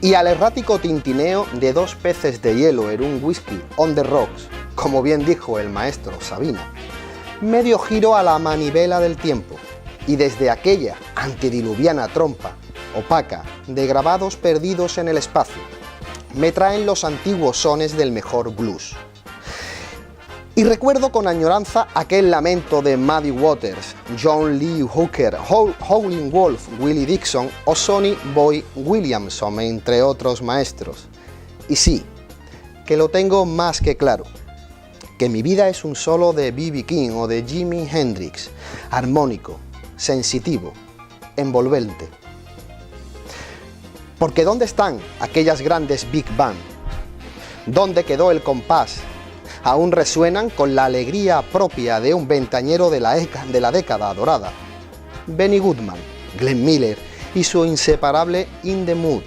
y al errático tintineo de dos peces de hielo en un whisky on the rocks, como bien dijo el maestro Sabina, medio giro a la manivela del tiempo, y desde aquella antediluviana trompa opaca de grabados perdidos en el espacio, me traen los antiguos sones del mejor blues. Y recuerdo con añoranza aquel lamento de Muddy Waters, John Lee Hooker, Howlin' Wolf, Willie Dixon o Sonny Boy Williamson, entre otros maestros. Y sí, que lo tengo más que claro, que mi vida es un solo de B.B. King o de Jimi Hendrix, armónico, sensitivo, envolvente. Porque ¿dónde están aquellas grandes Big Band? ¿Dónde quedó el compás? Aún resuenan con la alegría propia de un ventañero de la década dorada. Benny Goodman, Glenn Miller y su inseparable In the Mood.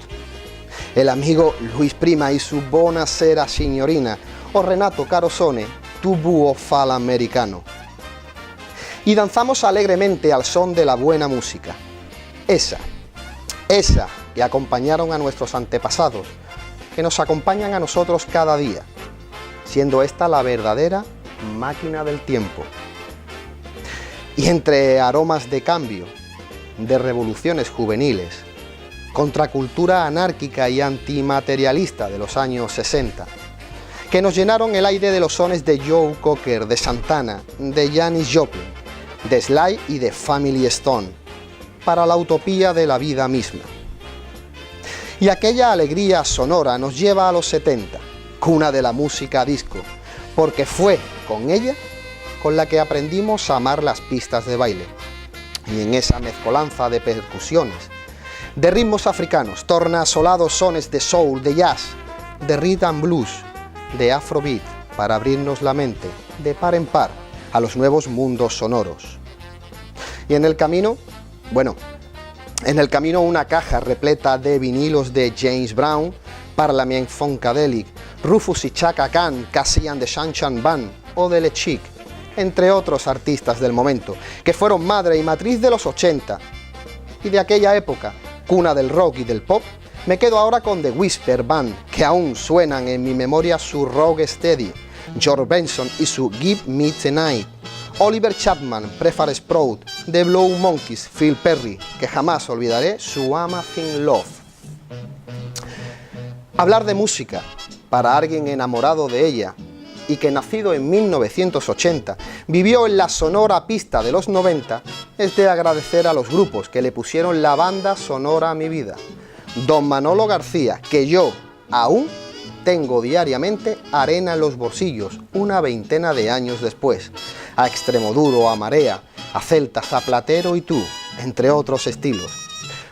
El amigo Luis Prima y su Buonasera Signorina, o Renato Carosone, Tu búho fal americano. Y danzamos alegremente al son de la buena música. Esa que acompañaron a nuestros antepasados, que nos acompañan a nosotros cada día, siendo esta la verdadera máquina del tiempo. Y entre aromas de cambio, de revoluciones juveniles, contracultura anárquica y antimaterialista de los años 60, que nos llenaron el aire de los sones de Joe Cocker, de Santana, de Janis Joplin, de Sly y de Family Stone, para la utopía de la vida misma. Y aquella alegría sonora nos lleva a los 70, cuna de la música disco, porque fue con ella con la que aprendimos a amar las pistas de baile. Y en esa mezcolanza de percusiones, de ritmos africanos, tornasolados sones de soul, de jazz, de rhythm and blues, de afrobeat, para abrirnos la mente, de par en par, a los nuevos mundos sonoros. Y en el camino, una caja repleta de vinilos de James Brown, Parliament Funkadelic, Rufus y Chaka Khan, Cassie and the Sunshine Band o de Le Chic, entre otros artistas del momento, que fueron madre y matriz de los 80. Y de aquella época, cuna del rock y del pop, me quedo ahora con The Whisper Band, que aún suenan en mi memoria su Rock Steady, George Benson y su Give Me Tonight, Oliver Chapman, Prefar Sprout, The Blow Monkeys, Phil Perry, que jamás olvidaré su Amazing Love. Hablar de música para alguien enamorado de ella y que nacido en 1980 vivió en la sonora pista de los 90 es de agradecer a los grupos que le pusieron la banda sonora a mi vida. Don Manolo García, que yo aún tengo diariamente arena en los bolsillos una veintena de años después, a Extremoduro, a Marea, a Celtas, a Platero y Tú, entre otros estilos.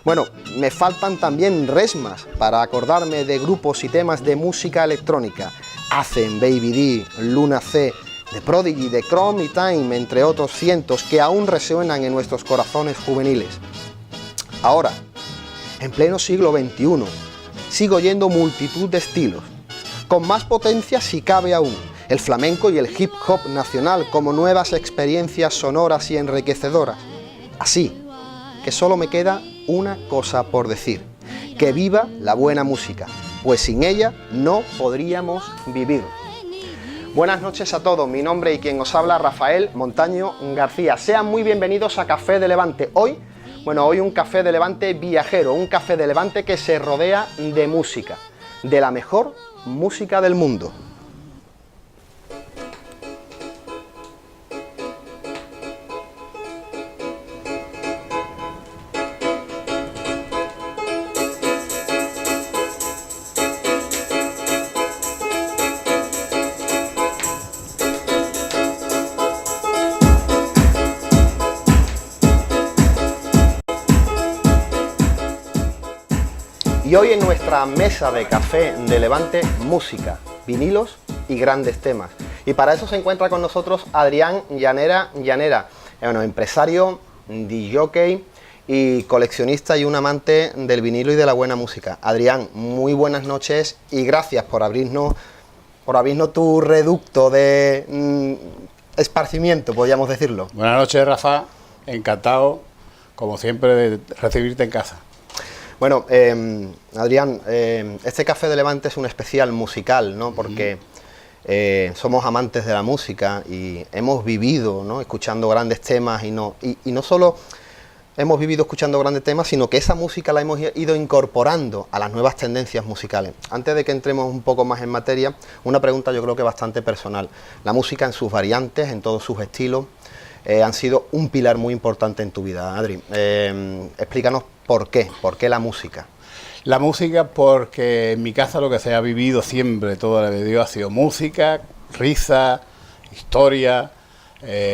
Bueno, me faltan también resmas para acordarme de grupos y temas de música electrónica, Hacen, Baby D, Luna C, The Prodigy, The Chrome y Time, entre otros cientos que aún resuenan en nuestros corazones juveniles. Ahora, en pleno siglo XXI, sigo oyendo multitud de estilos, con más potencia si cabe aún, el flamenco y el hip hop nacional como nuevas experiencias sonoras y enriquecedoras. Así que solo me queda una cosa por decir, que viva la buena música, pues sin ella no podríamos vivir. Buenas noches a todos, mi nombre y quien os habla Rafael Montaño García. Sean muy bienvenidos a Café de Levante. Hoy un Café de Levante viajero, un Café de Levante que se rodea de música, de la mejor música del mundo. Y hoy en nuestra mesa de Café de Levante, música, vinilos y grandes temas. Y para eso se encuentra con nosotros Adrián Llanera, empresario, DJ y coleccionista y un amante del vinilo y de la buena música. Adrián, muy buenas noches y gracias por abrirnos tu reducto de esparcimiento, podríamos decirlo. Buenas noches, Rafa, encantado, como siempre, de recibirte en casa. Bueno, Adrián, este Café de Levante es un especial musical, ¿no? Porque somos amantes de la música y hemos vivido, ¿no?, escuchando grandes temas y no solo hemos vivido escuchando grandes temas, sino que esa música la hemos ido incorporando a las nuevas tendencias musicales. Antes de que entremos un poco más en materia, una pregunta yo creo que bastante personal. La música en sus variantes, en todos sus estilos, han sido un pilar muy importante en tu vida, Adri. Explícanos por qué la música. La música porque en mi casa lo que se ha vivido siempre, toda la vida, ha sido música, risa, historia,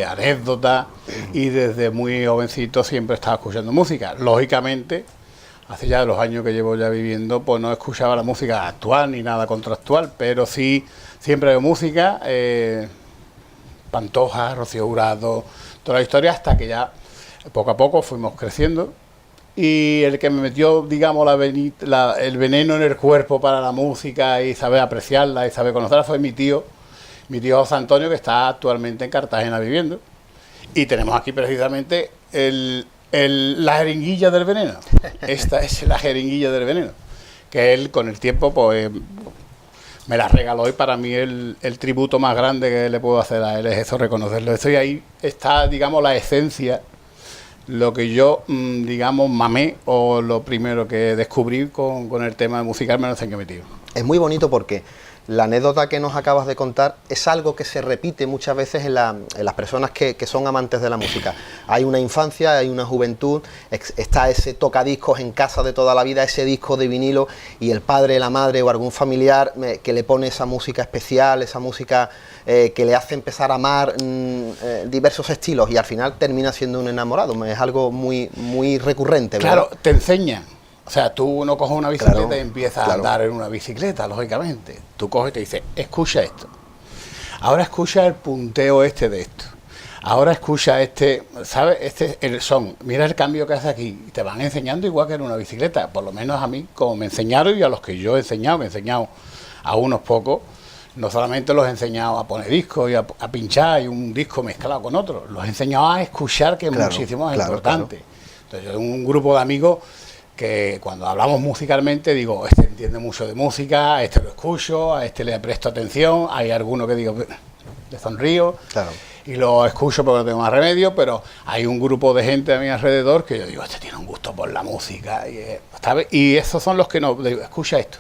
anécdota, y desde muy jovencito siempre estaba escuchando música. Lógicamente, hace ya los años que llevo ya viviendo, pues no escuchaba la música actual ni nada contractual, pero sí siempre de música, Pantoja, Rocío Jurado, toda la historia, hasta que ya poco a poco fuimos creciendo. Y el que me metió, digamos, el veneno en el cuerpo para la música y saber apreciarla y saber conocerla fue mi tío José Antonio, que está actualmente en Cartagena viviendo. Y tenemos aquí precisamente la jeringuilla del veneno. Esta es la jeringuilla del veneno, que él con el tiempo pues me la regaló, y para mí el tributo más grande que le puedo hacer a él es eso, reconocerlo. Eso, y ahí está, digamos, la esencia, lo que yo, digamos, mamé, o lo primero que descubrí con el tema musical, me lo enseñó mi tío. Es muy bonito porque la anécdota que nos acabas de contar es algo que se repite muchas veces en las personas que son amantes de la música. Hay una infancia, hay una juventud, está ese tocadiscos en casa de toda la vida, ese disco de vinilo, y el padre, la madre o algún familiar que le pone esa música especial, esa música que le hace empezar a amar diversos estilos, y al final termina siendo un enamorado. Es algo muy, muy recurrente, ¿verdad? Claro, te enseñan. O sea, tú no coges una bicicleta, claro, y empiezas a andar en una bicicleta, lógicamente. Tú coges y te dices, escucha esto. Ahora escucha el punteo este de esto. Ahora escucha este, ¿sabes? Este el son. Mira el cambio que hace aquí. Y te van enseñando igual que en una bicicleta. Por lo menos a mí, como me enseñaron, y a los que yo he enseñado, me he enseñado a unos pocos. No solamente los he enseñado a poner discos y a pinchar y un disco mezclado con otro. Los he enseñado a escuchar, que es muchísimo más importante. Claro. Entonces, yo tengo un grupo de amigos que cuando hablamos musicalmente digo, este entiende mucho de música, a este lo escucho, a este le presto atención, hay alguno que digo, le sonrío, claro, y lo escucho porque no tengo más remedio, pero hay un grupo de gente a mi alrededor que yo digo, este tiene un gusto por la música, y esos son los que no, digo, escucha esto,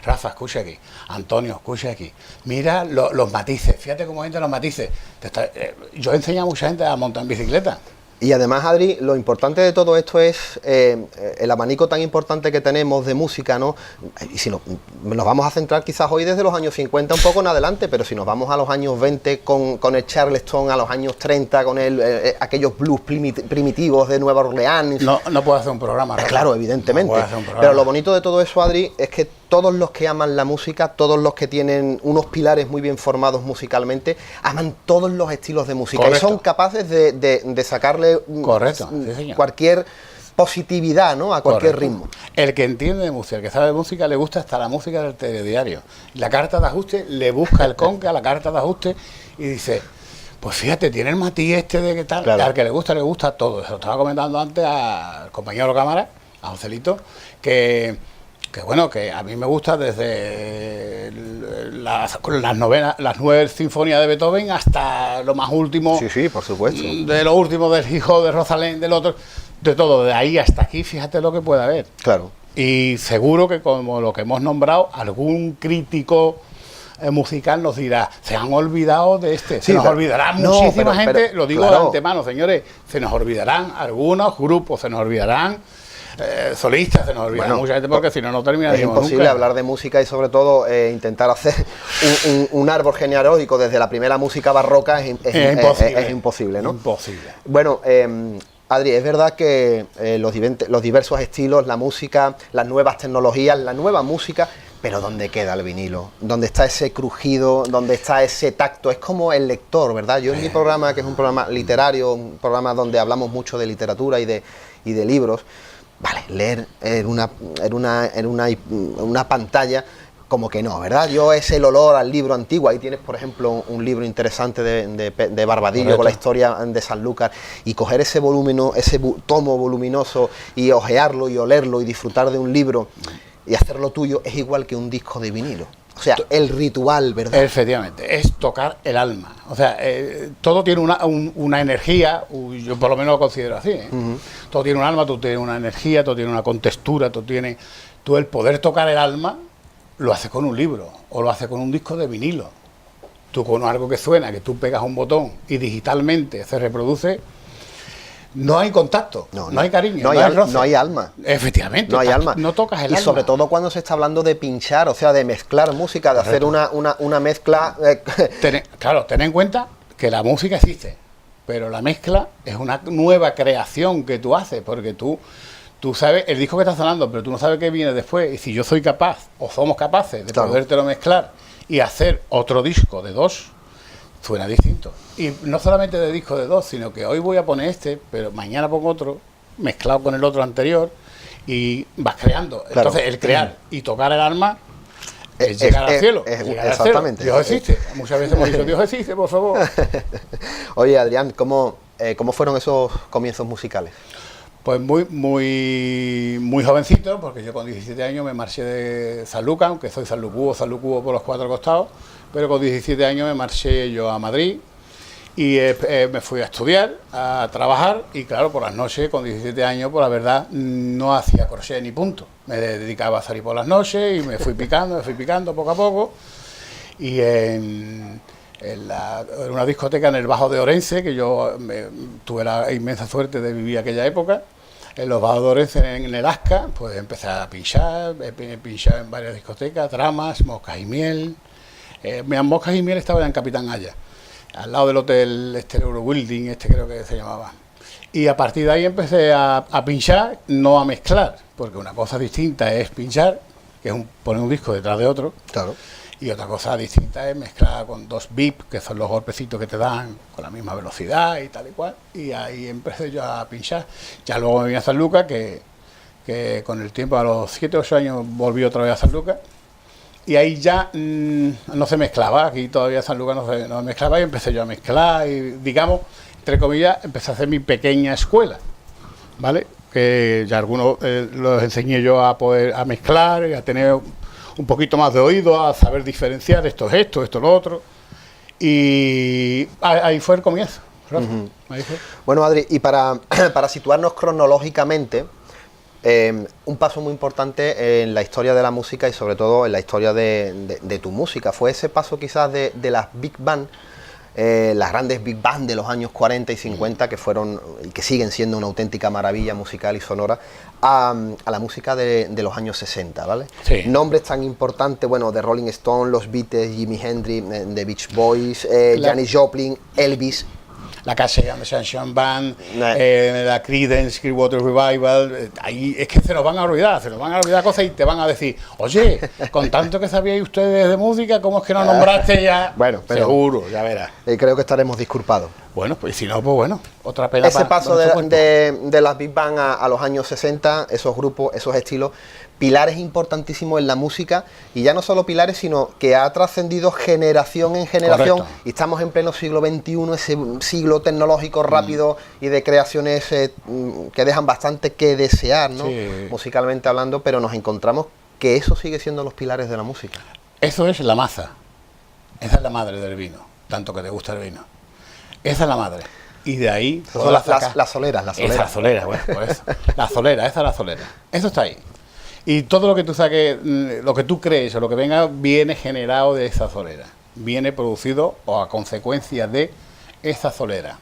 Rafa, escucha aquí, Antonio, escucha aquí, mira los matices, fíjate cómo entran los matices. Yo he enseñado a mucha gente a montar en bicicleta. Y además, Adri, lo importante de todo esto es el abanico tan importante que tenemos de música, ¿no? Y si nos vamos a centrar quizás hoy desde los años 50 un poco en adelante, pero si nos vamos a los años 20 con el Charleston, a los años 30 con aquellos blues primitivos de Nueva Orleans. No puedo hacer un programa, ¿verdad? Claro, evidentemente. No, pero lo bonito de todo eso, Adri, es que todos los que aman la música, todos los que tienen unos pilares muy bien formados musicalmente, aman todos los estilos de música. Correcto. Y son capaces de sacarle sí, cualquier positividad, ¿no?, a cualquier ritmo. El que entiende de música, el que sabe de música, le gusta hasta la música del telediario. La carta de ajuste, le busca el conque a la carta de ajuste y dice, pues fíjate, tiene el matiz este de qué tal. Claro. Al que le gusta todo. Eso estaba comentando antes al compañero cámara, a Joselito, que bueno, que a mí me gusta desde las 9 sinfonías de Beethoven hasta lo más último. Sí, por supuesto. De lo último del hijo de Rosalén, del otro, de todo, de ahí hasta aquí, fíjate lo que puede haber. Claro. Y seguro que, como lo que hemos nombrado, algún crítico musical nos dirá, se han olvidado de este. Se nos olvidará muchísima gente, lo digo de antemano, señores, se nos olvidarán algunos grupos, se nos olvidarán solistas, se nos olvida mucha gente, porque si no, no terminaríamos. Es imposible hablar de música y sobre todo intentar hacer un árbol genealógico desde la primera música barroca es imposible, ¿no? Imposible. Bueno, Adri, es verdad que los diversos estilos, la música, las nuevas tecnologías, la nueva música, pero ¿dónde queda el vinilo? ¿Dónde está ese crujido? ¿Dónde está ese tacto? Es como el lector, ¿verdad? Yo en mi programa, que es un programa literario, un programa donde hablamos mucho de literatura y de libros, vale, leer en una pantalla como que no, ¿verdad? Yo es el olor al libro antiguo. Ahí tienes, por ejemplo, un libro interesante de Barbadillo. Correcto. Con la historia de Sanlúcar, y coger ese tomo voluminoso y ojearlo y olerlo y disfrutar de un libro y hacerlo tuyo, es igual que un disco de vinilo. O sea, el ritual, ¿verdad? Efectivamente, es tocar el alma. O sea, todo tiene una energía, yo por lo menos lo considero así, ¿eh? Todo tiene un alma, todo tiene una energía, todo tiene una contextura, tú el poder tocar el alma lo haces con un libro o lo haces con un disco de vinilo. Tú con algo que suena, que tú pegas un botón y digitalmente se reproduce, no hay contacto, no hay cariño, no hay alma. Efectivamente, no hay alma. No tocas el alma. Y sobre todo cuando se está hablando de pinchar, o sea, de mezclar música, de hacer una mezcla. Claro, ten en cuenta que la música existe, pero la mezcla es una nueva creación que tú haces, porque tú sabes el disco que está sonando, pero tú no sabes qué viene después. Y si yo soy capaz, o somos capaces, de podértelo mezclar y hacer otro disco de 2, suena distinto. Y no solamente de disco de 2, sino que hoy voy a poner este, pero mañana pongo otro, mezclado con el otro anterior, y vas creando. Claro. Entonces, el crear y tocar el alma es llegar al cielo. Exactamente. Dios existe. Muchas veces hemos dicho, Dios existe, por favor. Oye, Adrián, ¿cómo fueron esos comienzos musicales? Pues muy jovencito, porque yo con 17 años me marché de Sanlúcar, aunque soy sanlucuo por los 4 costados, pero con 17 años me marché yo a Madrid y me fui a estudiar, a trabajar, y claro, por las noches, con 17 años, por la verdad, no hacía crochet ni punto. Me dedicaba a salir por las noches y me fui picando poco a poco, y en una discoteca en el Bajo de Orense, que yo tuve la inmensa suerte de vivir aquella época, en los Bajos de Orense, en el Asca, pues empecé a pinchar, he pinchado en varias discotecas, Dramas, Moscas y Miel. Moscas y Miel estaba en Capitán Haya, al lado del hotel Eurobuilding, creo que se llamaba. Y a partir de ahí empecé a pinchar, no a mezclar, porque una cosa distinta es pinchar, que es poner un disco detrás de otro. Claro. Y otra cosa distinta es mezclar con 2 bip, que son los golpecitos que te dan con la misma velocidad y tal y cual. Y ahí empecé yo a pinchar. Ya luego me vine a Sanlúcar, que con el tiempo, a los 7 o 8 años, volví otra vez a Sanlúcar. Y ahí ya no se mezclaba, aquí todavía Sanlúcar no mezclaba, y empecé yo a mezclar y, digamos, entre comillas, empecé a hacer mi pequeña escuela, ¿vale? Que ya algunos los enseñé yo a poder a mezclar y a tener un poquito más de oído, a saber diferenciar esto es esto lo otro, y ahí fue el comienzo. Ahí fue. Bueno, Adri, y para situarnos cronológicamente, un paso muy importante en la historia de la música y sobre todo en la historia de tu música fue ese paso quizás de las Big Band, las grandes Big Band de los años 40 y 50 que fueron y que siguen siendo una auténtica maravilla musical y sonora, a la música de los años 60, ¿vale? Sí. Nombres tan importantes, bueno, de Rolling Stone, los Beatles, Jimi Hendrix, The Beach Boys, Janis Joplin, Elvis. La Casey and the Sunshine Band, la Creedence Clearwater Revival, ahí es que se nos van a olvidar cosas y te van a decir, oye, con tanto que sabíais ustedes de música, ¿cómo es que no nombraste ya? Bueno, pero seguro, ya verás. Creo que estaremos disculpados. Bueno, pues si no, pues bueno, otra pena. Ese paso de las Big Band a los años 60, esos grupos, esos estilos, pilares importantísimos en la música, y ya no solo pilares, sino que ha trascendido generación en generación. Correcto. Y estamos en pleno siglo XXI, ese siglo tecnológico rápido y de creaciones que dejan bastante que desear, ¿no? Sí. Musicalmente hablando, pero nos encontramos que eso sigue siendo los pilares de la música. Eso es la maza, esa es la madre del vino, tanto que te gusta el vino. Esa es la madre. Y de ahí... Son las soleras. Esa es la solera, bueno, por eso. La solera, esa es la solera. Eso está ahí. Y todo lo que tú saques, lo que tú crees o lo que venga, viene generado de esa solera. Viene producido o a consecuencia de esa solera.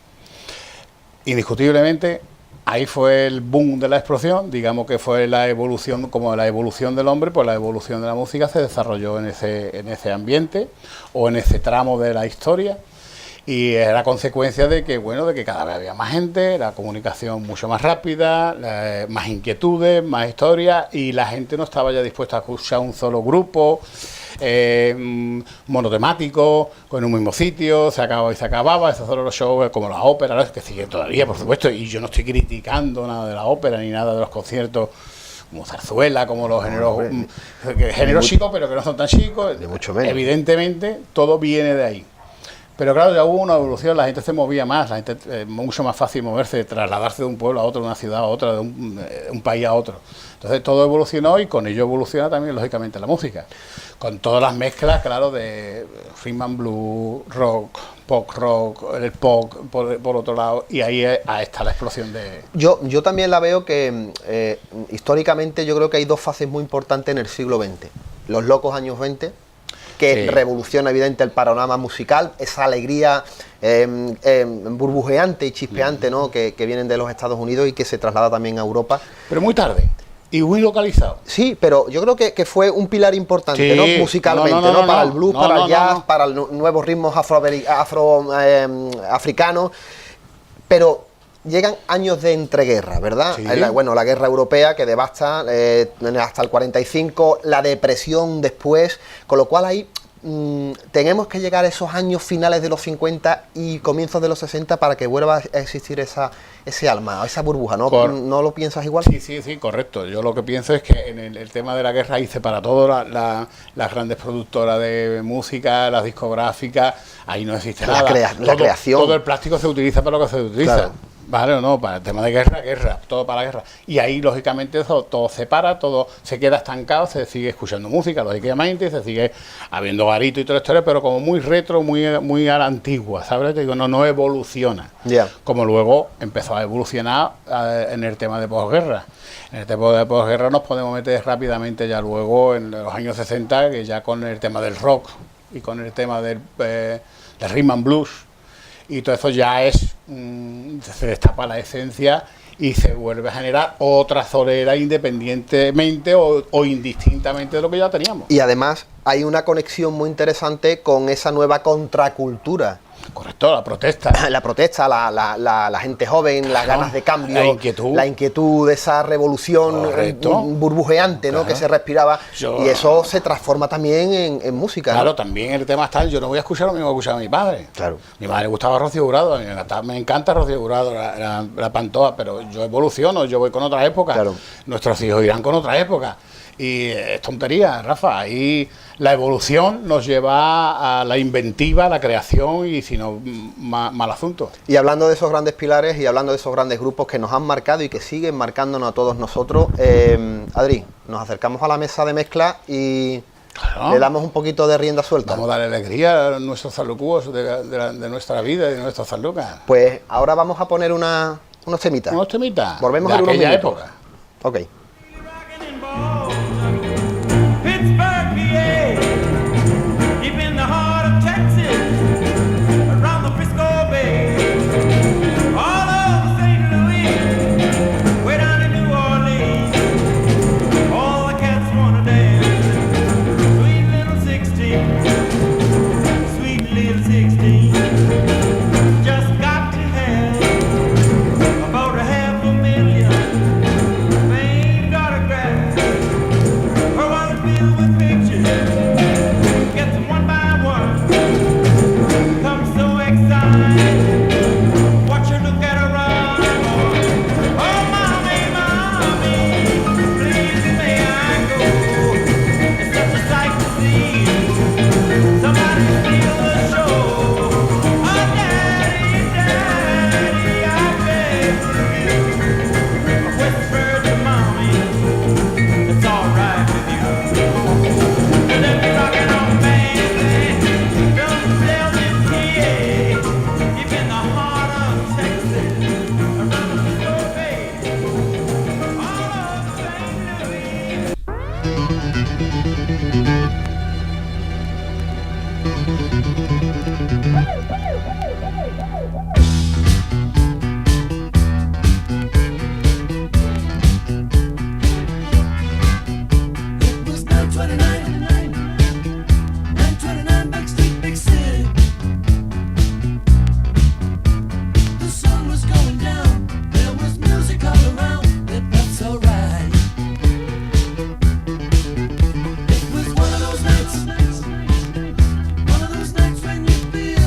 Indiscutiblemente, ahí fue el boom de la explosión. Digamos que fue la evolución, como la evolución del hombre, pues la evolución de la música se desarrolló en ese ambiente o en ese tramo de la historia. Y era consecuencia de que, bueno, de que cada vez había más gente, la comunicación mucho más rápida, más inquietudes, más historias, y la gente no estaba ya dispuesta a escuchar un solo grupo monotemático, con un mismo sitio, se acababa, esos son los shows como las óperas, que siguen todavía, por supuesto, y yo no estoy criticando nada de la ópera ni nada de los conciertos como zarzuela, como los géneros chicos, pero que no son tan chicos. De mucho menos. Evidentemente, todo viene de ahí. Pero claro, ya hubo una evolución, la gente se movía más, la gente mucho más fácil moverse, trasladarse de un pueblo a otro, de una ciudad a otra, de un país a otro. Entonces todo evolucionó y con ello evoluciona también, lógicamente, la música. Con todas las mezclas, claro, de rhythm and blues, rock, el pop por otro lado, y ahí está la explosión de... Yo también la veo que históricamente yo creo que hay dos fases muy importantes en el siglo XX. Los locos años 20, que revoluciona evidente el panorama musical, esa alegría burbujeante y chispeante, ¿no? que vienen de los Estados Unidos y que se traslada también a Europa. Pero muy tarde. Y muy localizado. Sí, pero yo creo que fue un pilar importante, ¿no? Musicalmente, ¿no? Para el blues, para el jazz, para los nuevos ritmos africanos. Pero llegan años de entreguerra, ¿verdad? Sí. La guerra europea que devasta hasta el 45, la depresión después, con lo cual ahí tenemos que llegar a esos años finales de los 50 y comienzos de los 60 para que vuelva a existir ese alma, esa burbuja, ¿no? ¿No lo piensas igual? Sí, correcto. Yo lo que pienso es que en el tema de la guerra hice para todo las grandes productoras de música, las discográficas, ahí no existe nada. La creación. Todo el plástico se utiliza para lo que se utiliza. Claro. Vale o no, para el tema de guerra, todo para la guerra. Y ahí, lógicamente, todo se para, todo se queda estancado, se sigue escuchando música, lógicamente, se sigue habiendo garito y toda la historia, pero como muy retro, muy a la antigua, ¿sabes? Te digo, no evoluciona. Yeah. Como luego empezó a evolucionar en el tema de posguerra. En el tema de posguerra nos podemos meter rápidamente ya luego en los años 60, que ya con el tema del rock y con el tema del rhythm and blues, y todo eso ya se destapa la esencia y se vuelve a generar otra solera independientemente o indistintamente de lo que ya teníamos. Y además hay una conexión muy interesante con esa nueva contracultura. Correcto, la protesta. La protesta, la gente joven, las ganas de cambio, la inquietud de esa revolución burbujeante, ¿no? Que se respiraba. Y eso se transforma también en música. Claro, ¿no? También el tema está, yo no voy a escuchar lo mismo que escuchaba mi padre. Claro. Mi madre le gustaba Rocío Jurado, a mí me encanta Rocío Jurado, la Pantoja, pero yo evoluciono, yo voy con otra época. Claro. Nuestros hijos irán con otra época. Y es tontería, Rafa, ahí la evolución nos lleva a la inventiva, a la creación y si no, mal asunto. Y hablando de esos grandes pilares y hablando de esos grandes grupos que nos han marcado y que siguen marcándonos a todos nosotros, Adri, nos acercamos a la mesa de mezcla y le damos un poquito de rienda suelta. Vamos a darle alegría a nuestros salucos de nuestra vida y de nuestros salucas. Pues ahora vamos a poner unos temitas. ¿Unos temitas? Volvemos de en unos aquella minutos. época. Ok. Pittsburgh, PA, deep in the heart of Texas, around the Frisco Bay, all over St. Louis, way down to New Orleans, all the cats wanna dance, sweet little 16, sweet little 16, just got to have about $500,000 famed autographs. Her wallet filled with pictures, gets them one by one. Come so excited, watch her look at her run. Oh, mommy, mommy, please may I go? It's such a sight to see. Somebody steal the show. Oh, daddy, daddy, I beg of you. I whispered to mommy, it's all right with you. Let me rockin' on, baby. From Belgium, PA, deep in the heart of Texas, around the Frisco Bay, all over St. Louis. It was 929, 929 Backstreet, Big City. The sun was going down, there was music all around, it felt so right. It was one of those nights when you feel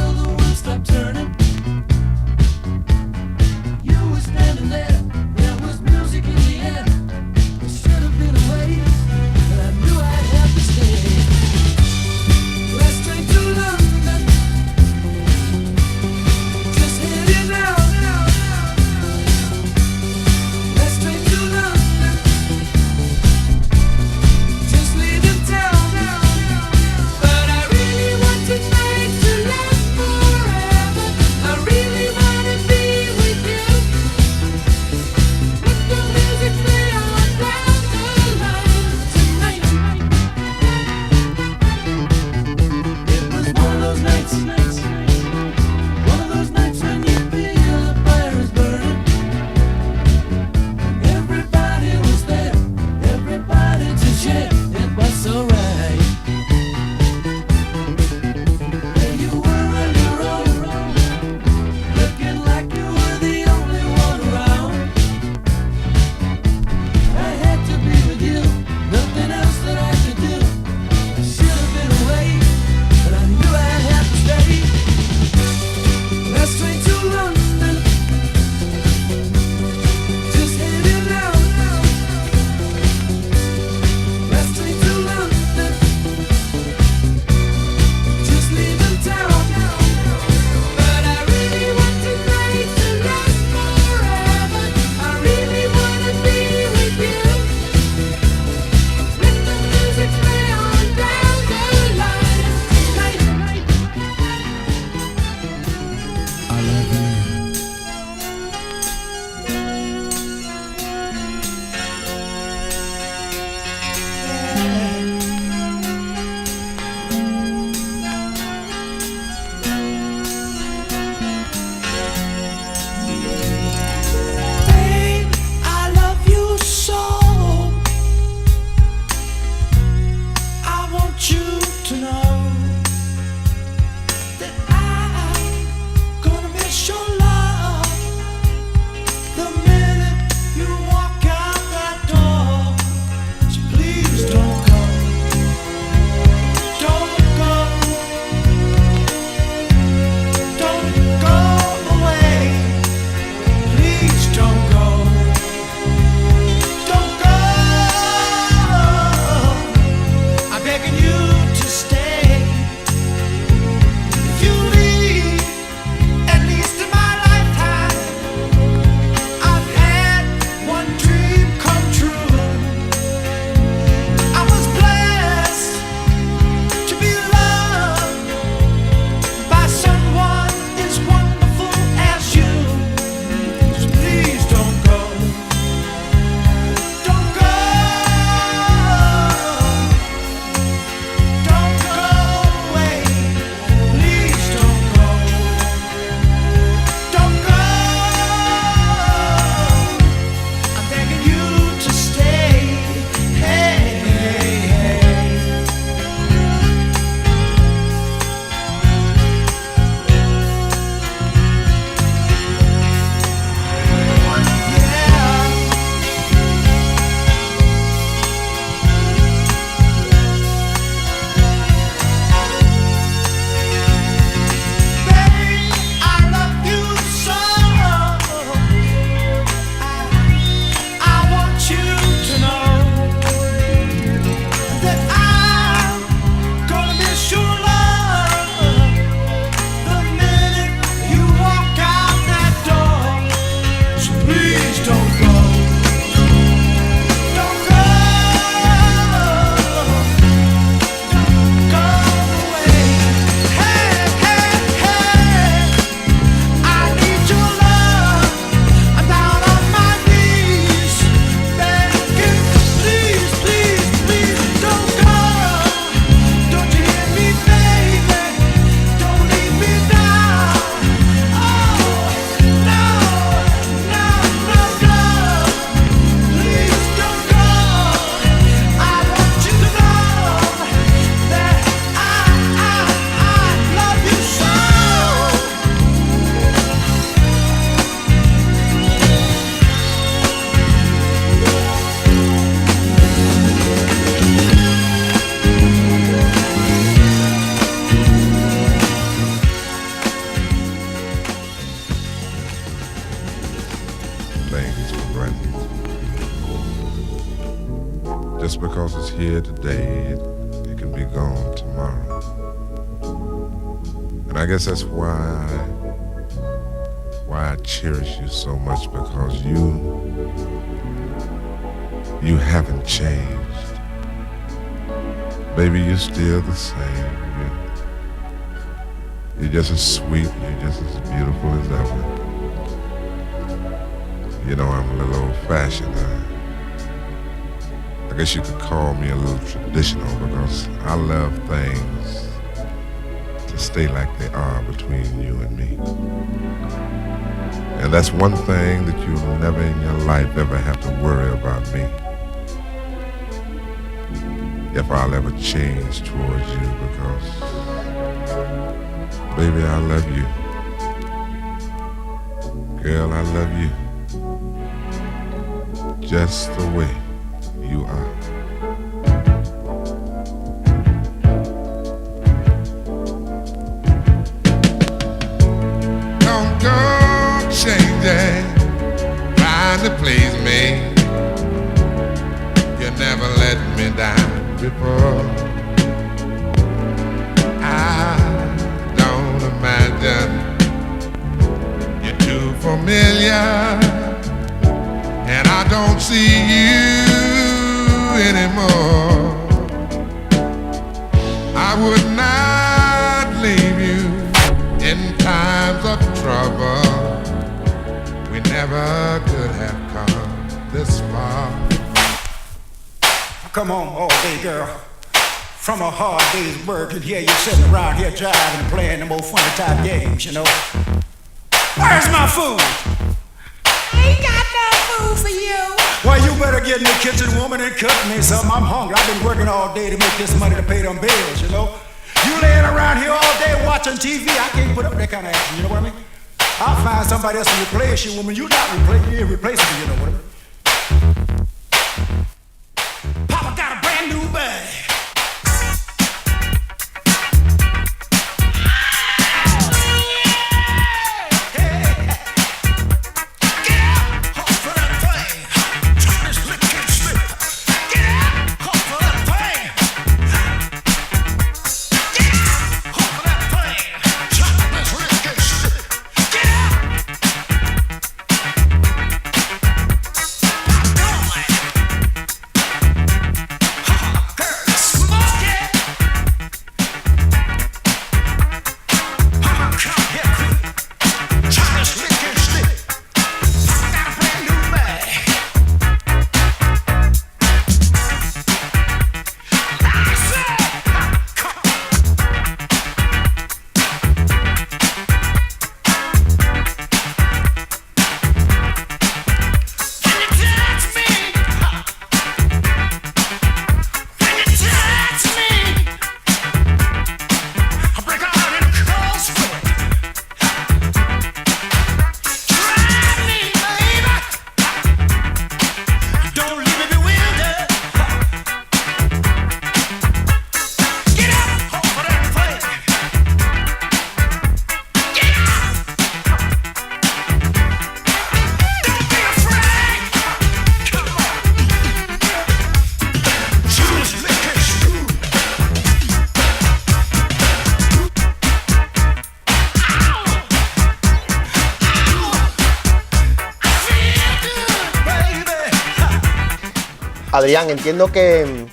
Just because it's here today, it can be gone tomorrow. And I guess that's why I cherish you so much, because you haven't changed. Baby, you're still the same. You're just as sweet, you're just as beautiful as ever. You know, I'm a little old-fashioned. I guess you could call me a little traditional, because I love things to stay like they are between you and me. And that's one thing that you'll never in your life ever have to worry about me. If I'll ever change towards you, because, baby, I love you. Girl, I love you. Just the way you are. Don't go changing, trying to please me. You never let me down before. I don't imagine you're too familiar, and I don't see you anymore. I would not leave you in times of trouble. We never could have come this far. Come home all day, girl. From a hard day's work, and here you're sitting around here driving and playing them old funny type games, you know. Where's my food? Ain't got no food for you. Well, you better get in the kitchen, woman, and cook me something. I'm hungry. I've been working all day to make this money to pay them bills, you know. You laying around here all day watching TV, I can't put up that kind of action, you know what I mean? I'll find somebody else to replace you, woman. You're not replaceable, you know what I mean? Papa got a brand new bag. Adrián, entiendo que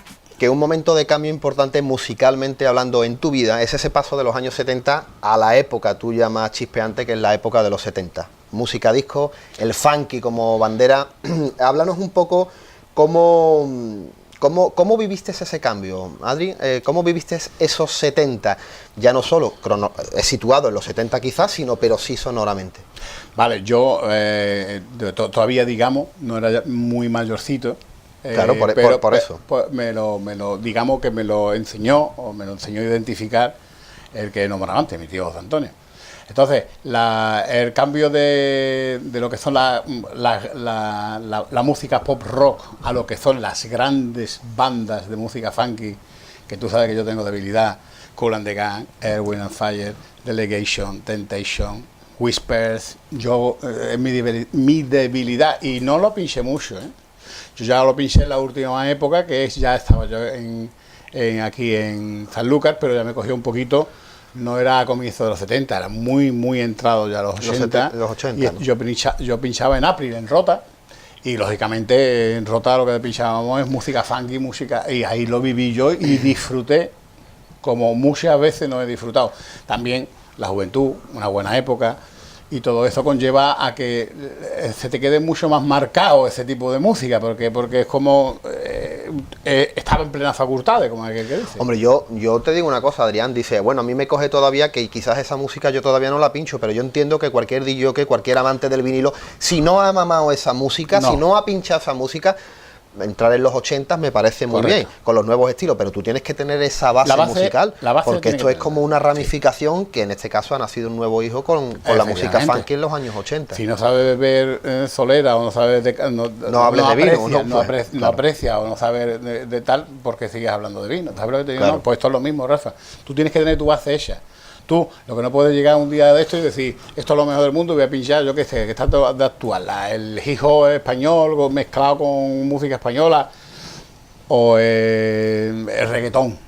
un momento de cambio importante musicalmente hablando en tu vida es ese paso de los años 70 a la época tuya más chispeante, que es la época de los 70. Música disco, el funky como bandera. Háblanos un poco cómo viviste ese cambio, Adri. ¿Cómo viviste esos 70? Ya no solo situado en los 70 quizás, pero sí sonoramente. Vale, yo todavía, digamos, no era muy mayorcito. Claro, por eso. Digamos que me lo enseñó a identificar el que nombraba antes, mi tío José Antonio. Entonces, el cambio de lo que son la música pop rock a lo que son las grandes bandas de música funky, que tú sabes que yo tengo debilidad, Kool and the Gang, Earth, Wind and Fire, Delegation, Temptation, Whispers, mi debilidad, y no lo pinché mucho, Yo ya lo pinché en la última época, ya estaba yo aquí en Sanlúcar, pero ya me cogió un poquito. No era a comienzos de los 70, era muy entrado ya los 80. Los 80, y ¿no? yo pinchaba en April, en Rota, y lógicamente en Rota lo que pinchábamos es música funky, y ahí lo viví yo y disfruté como muchas veces no he disfrutado. También la juventud, una buena época, y todo eso conlleva a que se te quede mucho más marcado ese tipo de música, porque es como estaba en plena facultad, como aquel que dice. Hombre, yo te digo una cosa, Adrián, dice, bueno, a mí me coge todavía que quizás esa música yo todavía no la pincho, pero yo entiendo que cualquier DJ, que cualquier amante del vinilo, si no ha mamado esa música, No. si no ha pinchado esa música, entrar en los 80 me parece muy Correcto. bien, con los nuevos estilos, pero tú tienes que tener esa base, musical, la base porque tiene esto que es como una ramificación que en este caso ha nacido un nuevo hijo con la música Efectivamente. funky en los años 80. Si no sabes beber solera o no sabes No hables de vino, no claro. aprecia o no sabes de tal, porque sigues hablando de vino. ¿Sabes lo que te digo? Claro. No, pues esto es lo mismo, Rafa. Tú tienes que tener tu base hecha. Tú lo que no puedes llegar un día de esto y decir, esto es lo mejor del mundo, voy a pinchar, yo qué sé, que está todo de actual, el hip hop español mezclado con música española o el reggaetón.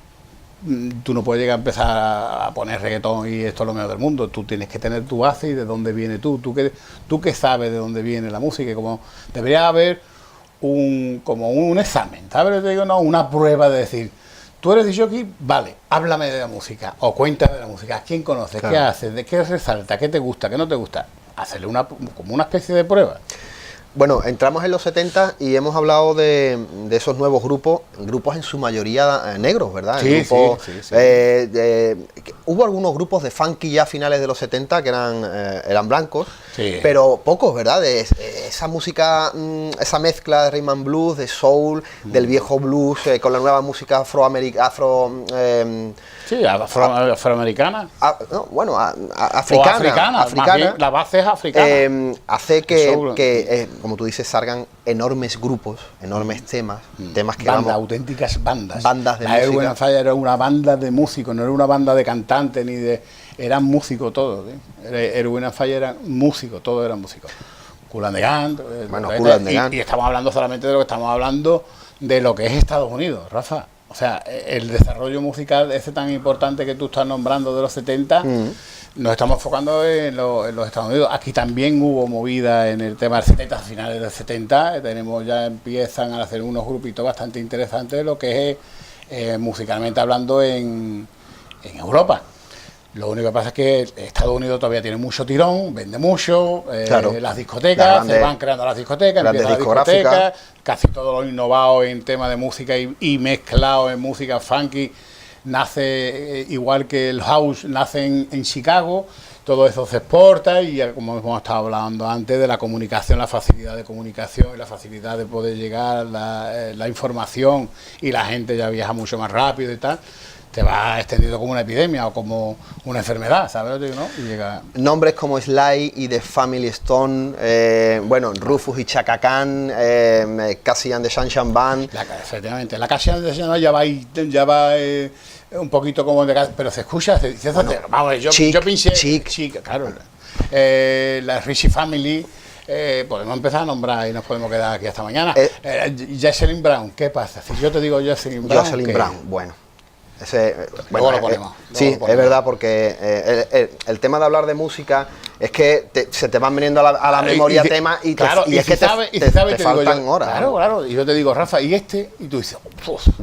Tú no puedes llegar a empezar a poner reggaetón y esto es lo mejor del mundo. Tú tienes que tener tu base y de dónde viene tú. Tú que sabes de dónde viene la música. Y como debería haber como un examen, ¿sabes? Te digo, no, una prueba de decir, tú eres DJ, vale, háblame de la música o cuéntame de la música. ¿A quién conoces? Claro. ¿Qué haces? ¿De qué resalta? ¿Qué te gusta? ¿Qué no te gusta? Hacerle como una especie de prueba. Bueno, entramos en los 70 y hemos hablado de esos nuevos grupos en su mayoría negros, ¿verdad? Sí, Grupos, sí. hubo algunos grupos de funky ya a finales de los 70 que eran blancos, Sí. pero pocos, ¿verdad? Esa música, esa mezcla de rhythm and blues, de soul, del viejo blues, con la nueva música Sí, afroamericana. africana, Más bien, la base es africana. hace El que, soul. como tú dices, salgan enormes grupos, enormes temas que Auténticas bandas. Bandas de la música. Erwin Fire era una banda de músicos, no era una banda de cantantes ni de. Eran músicos todos. Erwin Fire eran músicos, todos eran músicos. Kool and the Gang. Bueno, Kool and the Gang. Y estamos hablando solamente de lo que estamos hablando de lo que es Estados Unidos, Rafa. O sea, el desarrollo musical ese tan importante que tú estás nombrando de los 70, nos estamos enfocando en los Estados Unidos. Aquí también hubo movida en el tema del 70, a finales del 70, empiezan a hacer unos grupitos bastante interesantes de lo que es musicalmente hablando en Europa. Lo único que pasa es que Estados Unidos todavía tiene mucho tirón, vende mucho, Claro. las discotecas, se van creando las discotecas, empiezan las discotecas, casi todo lo innovado en tema de música y mezclado en música funky, nace igual que el house, nace en Chicago, todo eso se exporta y como hemos estado hablando antes de la comunicación, la facilidad de comunicación y la facilidad de poder llegar la información y la gente ya viaja mucho más rápido y tal. Te va extendiendo como una epidemia o como una enfermedad, ¿sabes lo que digo, no? Y llega... Nombres como Sly y The Family Stone, Rufus y Chaka Khan, Cassie and the Sunshine Band. Efectivamente, la Cassie and the Sunshine ya va un poquito como de casa, pero se escucha, vamos, yo pinché Chic, claro. La Richie Family. Podemos empezar a nombrar y nos podemos quedar aquí hasta mañana. Jocelyn Brown, ¿qué pasa? Si yo te digo Jocelyn Brown, bueno. Luego lo ponemos. Sí, es verdad, porque el tema de hablar de música es que se te van viniendo a la memoria temas y es que te faltan horas. Claro, y yo te digo, Rafa, y tú dices,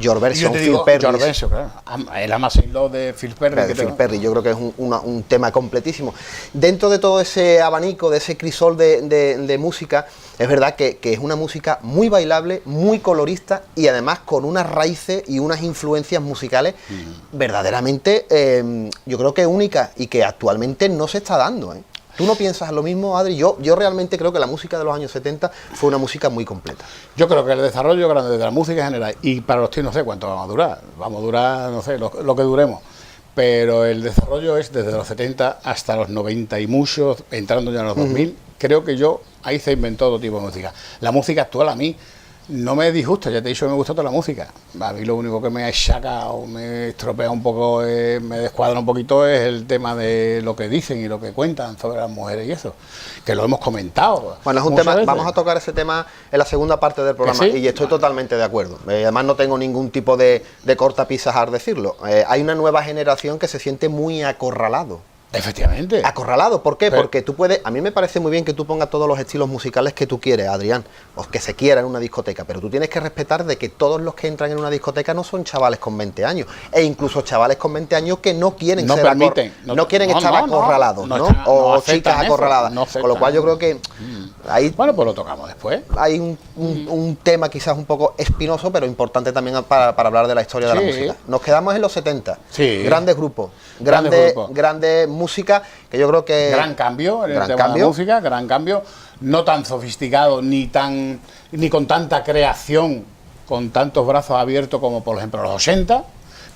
George Benson, Phil Perry. George Benson, claro. El Amazing Love de Phil Perry. Yo creo que es un tema completísimo. Dentro de todo ese abanico, de ese crisol de música, es verdad que es una música muy bailable, muy colorista y además con unas raíces y unas influencias musicales verdaderamente, yo creo que únicas y que actualmente no se está dando, ¿eh? ¿Tú no piensas lo mismo, Adri? Yo realmente creo que la música de los años 70 fue una música muy completa. Yo creo que el desarrollo grande de la música en general, y para los tíos no sé cuánto vamos a durar, no sé, lo que duremos, pero el desarrollo es desde los 70 hasta los 90 y muchos, entrando ya en los 2000, creo que ahí se inventó todo tipo de música. La música actual a mí No me disgusta, ya te he dicho que me gusta toda la música. A mí lo único que me achaca o me estropea un poco, me descuadra un poquito es el tema de lo que dicen y lo que cuentan sobre las mujeres y eso, que lo hemos comentado. Bueno, es un muchas tema, veces. vamos a tocar ese tema en la segunda parte del programa, ¿Sí? y estoy totalmente de acuerdo. Además no tengo ningún tipo de cortapisas al decirlo. Hay una nueva generación que se siente muy acorralado. Efectivamente. Acorralado, ¿por qué? Pero- Porque tú puedes, a mí me parece muy bien que tú pongas todos los estilos musicales que tú quieres, Adrián, o que se quiera en una discoteca, pero tú tienes que respetar de que todos los que entran en una discoteca no son chavales con 20 años, e incluso chavales con 20 años que no quieren No ser permiten, no quieren estar acorralados, ¿no? están- O no aceptan chicas eso, acorraladas. no Con lo cual yo creo que ahí Bueno, pues lo tocamos después. hay un tema quizás un poco espinoso, pero importante también para hablar de la historia de la Sí. música. Nos quedamos en los 70. Sí. Grandes grupos, Grandes grupos. grande música, que yo creo que... Gran cambio en el gran tema de cambio. la música, gran cambio, no tan sofisticado ni con tanta creación, con tantos brazos abiertos como por ejemplo los 80,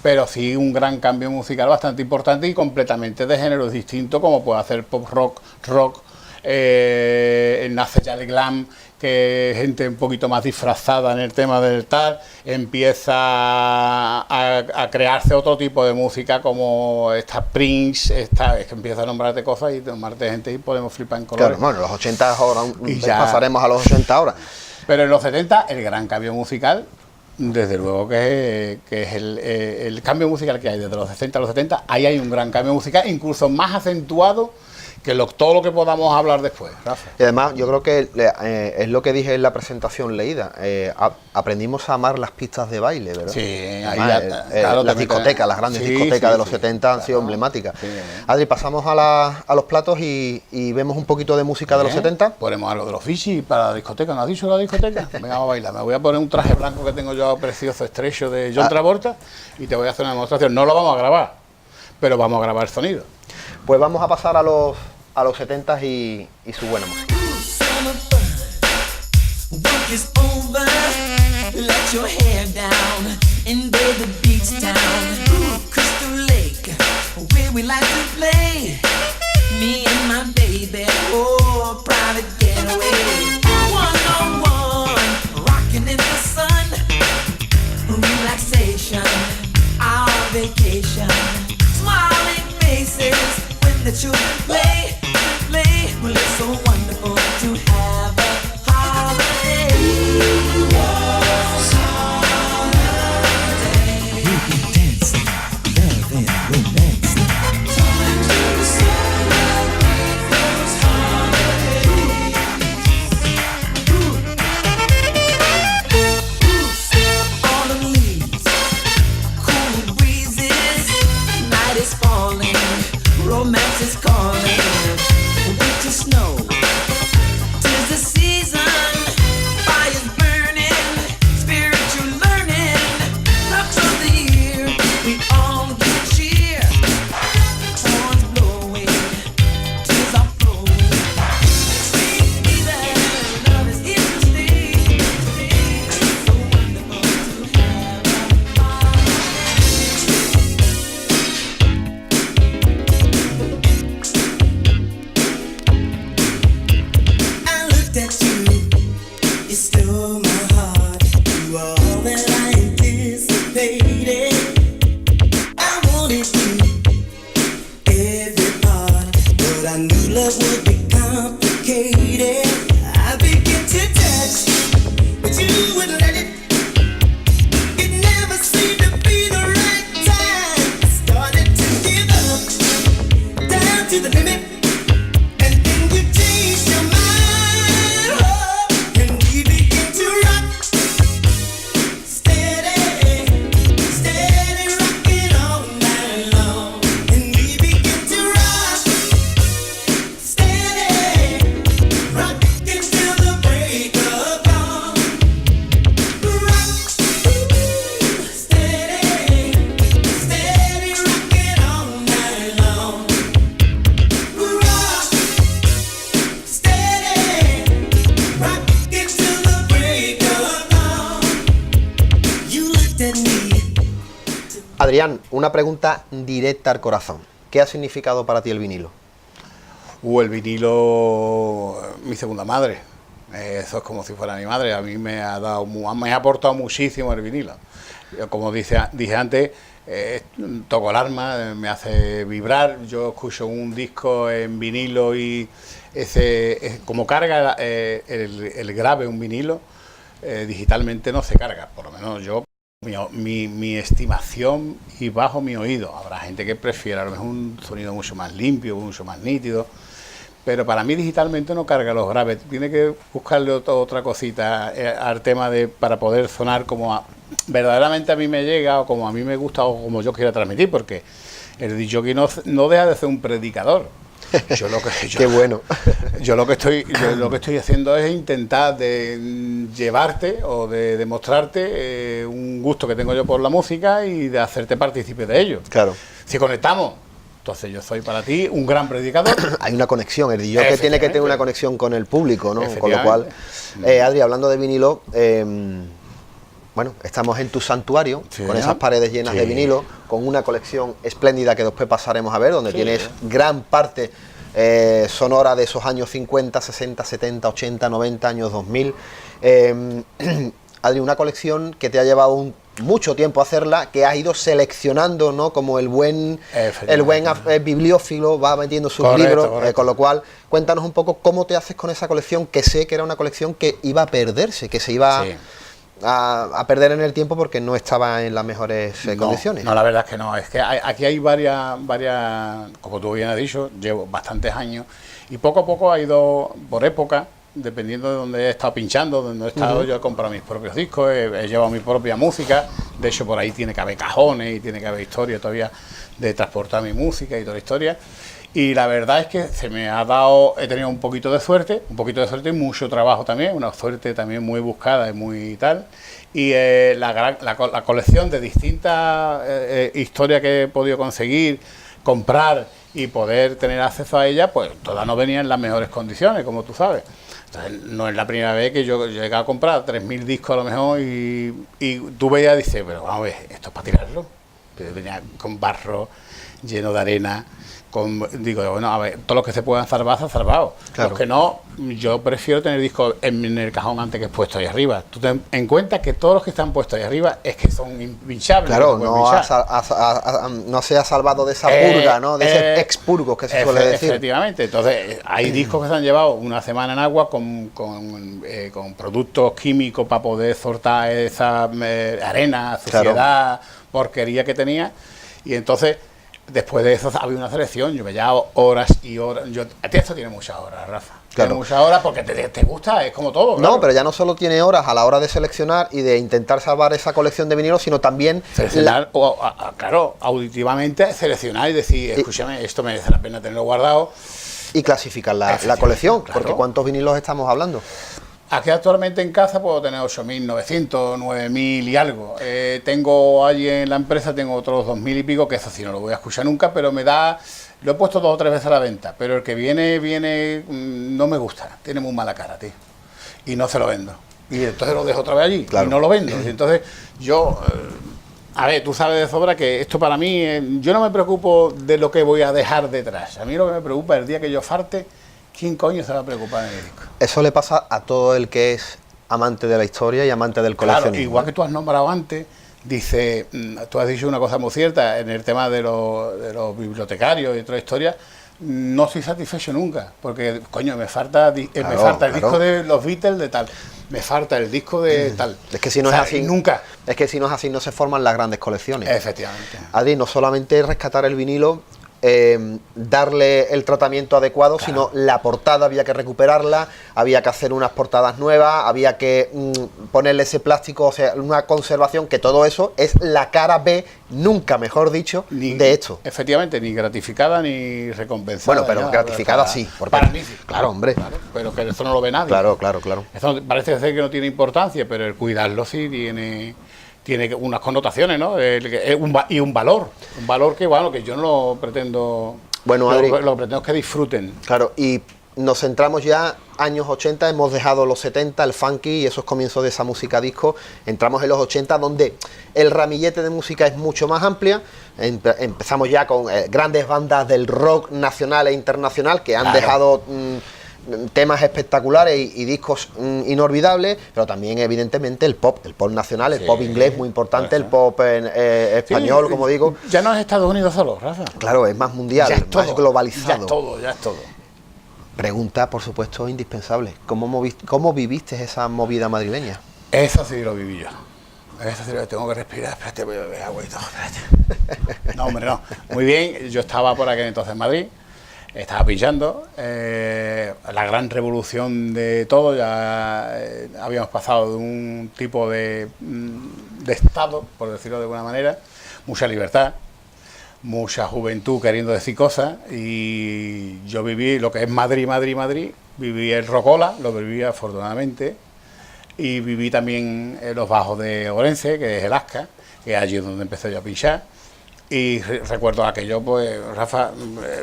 pero sí un gran cambio musical bastante importante y completamente de géneros distintos, como puede hacer pop rock, nace ya el glam, que gente un poquito más disfrazada en el tema del tal, empieza a crearse otro tipo de música como esta Prince, es que empieza a nombrarte cosas y nombrarte gente y podemos flipar en colores. Claro, bueno, los 80 ahora, Y ya- pasaremos a los 80 ahora. Pero en los 70 el gran cambio musical, desde luego que es el cambio musical que hay desde los 60 a los 70, ahí hay un gran cambio musical, incluso más acentuado que todo lo que podamos hablar después, Rafa. Y además, yo creo que es lo que dije en la presentación leída. Aprendimos a amar las pistas de baile, ¿verdad? Sí, ahí Además, claro, las te discotecas, metes- las grandes Sí, discotecas sí, de los sí, 70 han sido claro. emblemáticas. Sí. Adri, pasamos a los platos y vemos un poquito de música de los 70. Ponemos algo de los Fiji para la discoteca. ¿No has dicho la discoteca? Venga, vamos a bailar. Me voy a poner un traje blanco que tengo yo precioso, estrecho, de John Travolta, y te voy a hacer una demostración. No lo vamos a grabar, pero vamos a grabar el sonido. Pues vamos a pasar a los 70 y su buena música. Summer fun. Work is over. Let your hair down. Invade the beach town. Crystal Lake, where we like to play. Me and my baby, oh, private getaway. One on one, rocking in the sun. Relaxation, our vacation. Smiling faces when the children play. Well, it's so wonderful to have a holiday. We can dance, love and romance. Time to celebrate those holidays. Autumn leaves, cool breezes. Night is falling, romance is calling. Winter snow, 'tis the season. Fire's burning, spiritual learning. Up to the year, we all get cheer. Horns blowing, tears are flowing. Sweet Jesus, love is here to stay. It's so wonderful to have a I looked at you, you stole my heart. You are all that I anticipated. I wanted you, every part, but I knew love would be complicated. I began to touch, but you wouldn't let it. It never seemed to be the right time. I started to give up, down to the limit. And then you changed your mind, oh, and we begin to rock, steady, steady rocking all night long. And we begin to rock, steady, rocking till the break of dawn. Rock, steady, steady rocking all night long. Rock, steady, rocking till the break of dawn. You looked at me. Adrián, una pregunta directa al corazón. ¿Qué ha significado para ti el vinilo? El vinilo, mi segunda madre. Eso es como si fuera mi madre. A mí me ha aportado muchísimo el vinilo. Yo, como dije antes, toco el arma, me hace vibrar. Yo escucho un disco en vinilo y como carga el grave un vinilo, digitalmente no se carga. Por lo menos yo, mi estimación y bajo mi oído. Habrá gente que prefiere a lo mejor un sonido mucho más limpio, mucho más nítido. Pero para mí digitalmente no carga los graves. Tiene que buscarle otra cosita al tema para poder sonar como verdaderamente a mí me llega, o como a mí me gusta, o como yo quiera transmitir, porque el disc jockey no deja de ser un predicador. Qué bueno. Yo lo que estoy haciendo es intentar de llevarte o de demostrarte un gusto que tengo yo por la música y de hacerte partícipe de ello. Claro. Si conectamos, entonces yo soy para ti un gran predicador. Hay una conexión, el DJ que tiene que tener una conexión con el público, ¿no? Con lo cual, Adri, hablando de vinilo, bueno, estamos en tu santuario, sí, con esas paredes llenas, sí, de vinilo, con una colección espléndida que después pasaremos a ver, donde, sí, tienes gran parte sonora de esos años 50, 60, 70, 80, 90, años 2000. Adri, una colección que te ha llevado mucho tiempo hacerla, que has ido seleccionando, ¿no? Como el buen bibliófilo va metiendo sus libros, con lo cual cuéntanos un poco cómo te haces con esa colección, que sé que era una colección que iba a perderse, que se iba, sí, a perder en el tiempo porque no estaba en las mejores condiciones. No, la verdad es que no, es que aquí hay varias, como tú bien has dicho, llevo bastantes años y poco a poco ha ido por época. Dependiendo de donde he estado pinchando, donde he estado, yo he comprado mis propios discos, he llevado mi propia música. De hecho, por ahí tiene que haber cajones y tiene que haber historia todavía de transportar mi música y toda la historia. Y la verdad es que se me ha dado, he tenido un poquito de suerte y mucho trabajo también, una suerte también muy buscada y muy tal. Y la colección de distintas historias que he podido conseguir, comprar y poder tener acceso a ella, pues todas no venían en las mejores condiciones, como tú sabes. Entonces, no es la primera vez que yo llegué a comprar 3.000 discos a lo mejor y tú veías y dices, pero vamos a ver, esto es para tirarlo. Pero venía con barro, lleno de arena, digo, bueno, a ver, todos los que se puedan salvar, se han salvado. Claro. Los que no, yo prefiero tener discos en el cajón antes que puestos ahí arriba. Tú ten en cuenta que todos los que están puestos ahí arriba es que son impinchables. Claro, no se ha salvado de esa purga, ¿no? De ese expurgo que se suele decir. Efectivamente, entonces hay discos que se han llevado una semana en agua con productos químicos para poder soltar esa arena, suciedad, claro, porquería que tenía, y entonces después de eso había una selección. Yo me llevaba horas y horas. A ti esto tiene muchas horas, Rafa. Claro. Tiene muchas horas porque te gusta, es como todo. Claro. No, pero ya no solo tiene horas a la hora de seleccionar y de intentar salvar esa colección de vinilos, sino también seleccionar, claro, auditivamente seleccionar y decir, escúchame, esto merece la pena tenerlo guardado. Y clasificar la colección, claro, porque ¿cuántos vinilos estamos hablando? Aquí actualmente en casa puedo tener 8.900, 9.000 y algo. Tengo allí en la empresa, tengo otros 2.000 y pico, que eso sí no lo voy a escuchar nunca, pero me da... Lo he puesto 2 o 3 veces a la venta, pero el que viene, no me gusta, tiene muy mala cara, tío. Y no se lo vendo. Y entonces lo dejo otra vez allí, claro, y no lo vendo. Y entonces yo... a ver, tú sabes de sobra que esto para mí... yo no me preocupo de lo que voy a dejar detrás. A mí lo que me preocupa es el día que yo farte... ¿Quién coño se va a preocupar en el disco? Eso le pasa a todo el que es amante de la historia y amante del coleccionismo. Claro, igual que tú has nombrado antes, dice, tú has dicho una cosa muy cierta, en el tema de los bibliotecarios y otra historia, no soy satisfecho nunca, porque, coño, me falta el disco de los Beatles de tal, me falta el disco de tal. Es que si no es así, nunca. Es que si no es así, no se forman las grandes colecciones. Efectivamente. Adri, no solamente rescatar el vinilo, darle el tratamiento adecuado, claro, sino la portada había que recuperarla, había que hacer unas portadas nuevas, había que ponerle ese plástico, o sea, una conservación, que todo eso es la cara B, nunca mejor dicho, de esto. Efectivamente, ni gratificada ni recompensada. Bueno, pero gratificada sí. Para mí sí. Claro, hombre. Claro, pero que eso no lo ve nadie. Claro. Eso parece ser que no tiene importancia, pero el cuidarlo sí tiene unas connotaciones, ¿no? Y un valor que, bueno, que yo no lo pretendo. Bueno, Adri, lo que pretendo es que disfruten. Claro, y nos centramos ya años 80, hemos dejado los 70, el funky y esos comienzos de esa música disco, entramos en los 80, donde el ramillete de música es mucho más amplia. Empezamos ya con grandes bandas del rock nacional e internacional que han dejado temas espectaculares y discos inolvidables, pero también evidentemente el pop nacional, el Sí, pop inglés muy importante, el pop español, como digo. Ya no es Estados Unidos solo, Rafa. Claro, es más mundial, Ya es más todo, globalizado. Ya es todo. Pregunta, por supuesto, indispensable. ¿Cómo viviste esa movida madrileña? Eso sí lo viví yo. Eso sí lo tengo que respirar. Espérate, voy a beber agua y todo, espérate. No, hombre, no. Muy bien, yo estaba por aquel entonces en Madrid, estaba pinchando. La gran revolución de todo, ya habíamos pasado de un tipo de estado, por decirlo de alguna manera, mucha libertad, mucha juventud queriendo decir cosas, y yo viví lo que es Madrid, viví el Rocola, lo viví afortunadamente, y viví también en los bajos de Orense, que es el Asca, que es allí donde empecé yo a pinchar, y recuerdo aquello, pues, Rafa,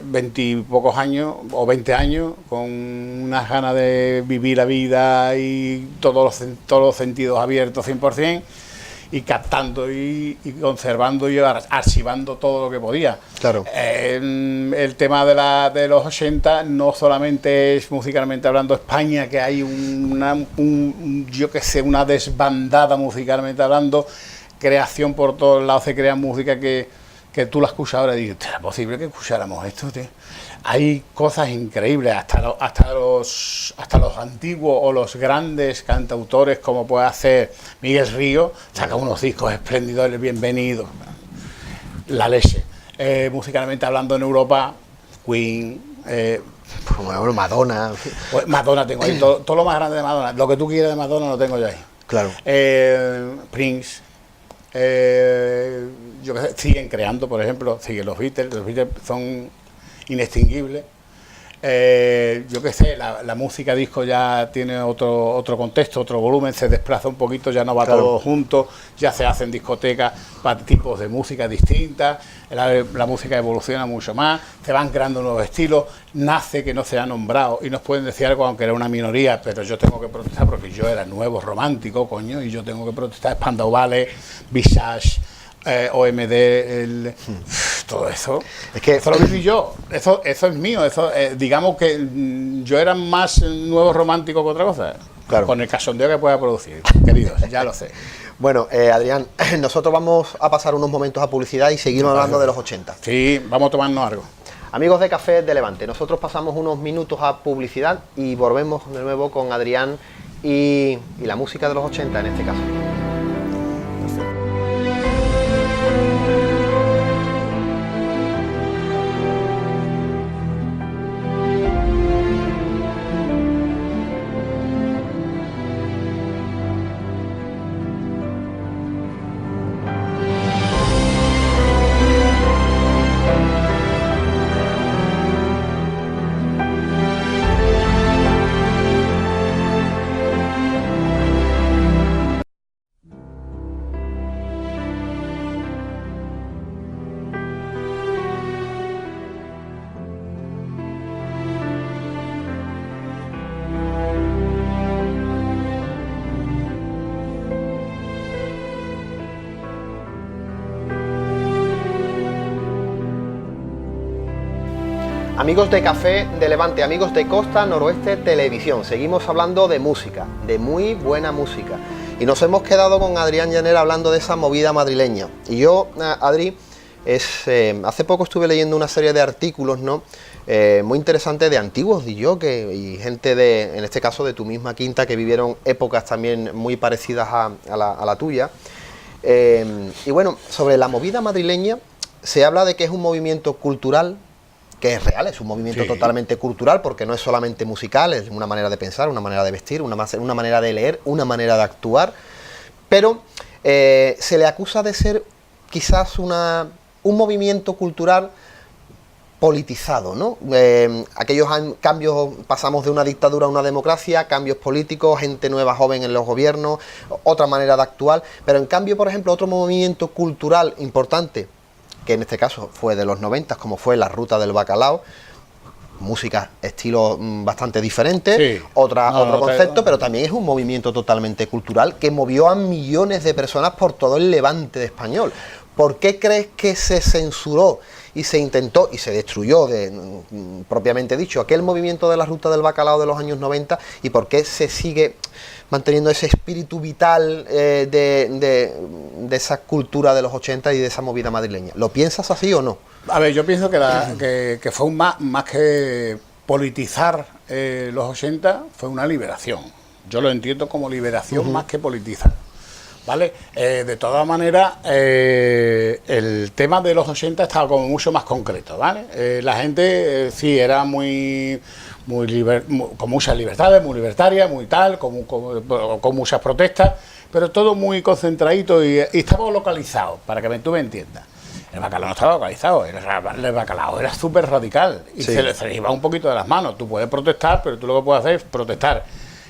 20 y pocos años, o 20 años, con unas ganas de vivir la vida y todos los sentidos abiertos 100%, y captando y conservando y archivando todo lo que podía. Claro. El tema de los 80 no solamente es musicalmente hablando España, que hay yo qué sé, una desbandada musicalmente hablando, creación por todos lados, se crea música que tú la escuchas ahora y dices, ¿era posible que escucháramos esto, tío? Hay cosas increíbles, hasta los antiguos o los grandes cantautores, como puede hacer Miguel Río, saca unos discos espléndidos, el Bienvenido, la leche. Musicalmente hablando en Europa, Queen, Bueno, Madonna. pues Madonna tengo ahí, todo lo más grande de Madonna, lo que tú quieras de Madonna lo tengo yo ahí. Claro. Prince, yo qué sé, siguen creando, por ejemplo, siguen los Beatles son inextinguibles. Yo qué sé, la música disco ya tiene otro contexto, otro volumen, se desplaza un poquito, ya no va Claro. todo junto, ya se hacen discotecas para tipos de música distintas, la música evoluciona mucho más, se van creando nuevos estilos, nace que no se ha nombrado y nos pueden decir algo aunque era una minoría, pero yo tengo que protestar porque yo era nuevo romántico, coño, y yo tengo que protestar. Spandau Ballet, Visage, OMD, todo eso. Es que eso lo viví yo, eso es mío, digamos que yo era más nuevo romántico que otra cosa. Claro. Con el cachondeo que pueda producir, queridos, ya lo sé. Bueno, Adrián, nosotros vamos a pasar unos momentos a publicidad y seguimos hablando de los 80. Sí, vamos a tomarnos algo. Amigos de Café de Levante, nosotros pasamos unos minutos a publicidad y volvemos de nuevo con Adrián y la música de los 80 en este caso. Amigos de Café de Levante, amigos de Costa Noroeste Televisión, seguimos hablando de música, de muy buena música. Y nos hemos quedado con Adrián Llanera hablando de esa movida madrileña. Y yo, Adri, hace poco estuve leyendo una serie de artículos, ¿no? Muy interesantes de antiguos DJ y gente de, en este caso, de tu misma quinta, que vivieron épocas también muy parecidas a la tuya. Y bueno, sobre la movida madrileña se habla de que es un movimiento cultural, que es real, es un movimiento totalmente cultural, porque no es solamente musical, es una manera de pensar, una manera de vestir, una manera de leer, una manera de actuar, pero se le acusa de ser quizás un movimiento cultural politizado, ¿no? Aquellos cambios, pasamos de una dictadura a una democracia, cambios políticos, gente nueva, joven en los gobiernos, otra manera de actuar, pero en cambio, por ejemplo, otro movimiento cultural importante, que en este caso fue de los 90, como fue La Ruta del Bacalao, música, estilo bastante diferente, Sí. otro concepto, pero también es un movimiento totalmente cultural que movió a millones de personas por todo el levante español. ¿Por qué crees que se censuró y se intentó y se destruyó, propiamente dicho, aquel movimiento de la ruta del bacalao de los años 90, y por qué se sigue manteniendo ese espíritu vital de esa cultura de los 80 y de esa movida madrileña? ¿Lo piensas así o no? A ver, yo pienso que fue más que politizar los 80, fue una liberación. Yo lo entiendo como liberación más que politizar. ¿Vale? De todas maneras, el tema de los 80 estaba como mucho más concreto, ¿vale? La gente sí era con muchas libertades, muy libertaria, muy tal, con muchas protestas, pero todo muy concentradito y estaba localizado, para que tú me entiendas. El bacalao no estaba localizado, el bacalao era súper radical y se les iba un poquito de las manos. Tú puedes protestar, pero tú lo que puedes hacer es protestar,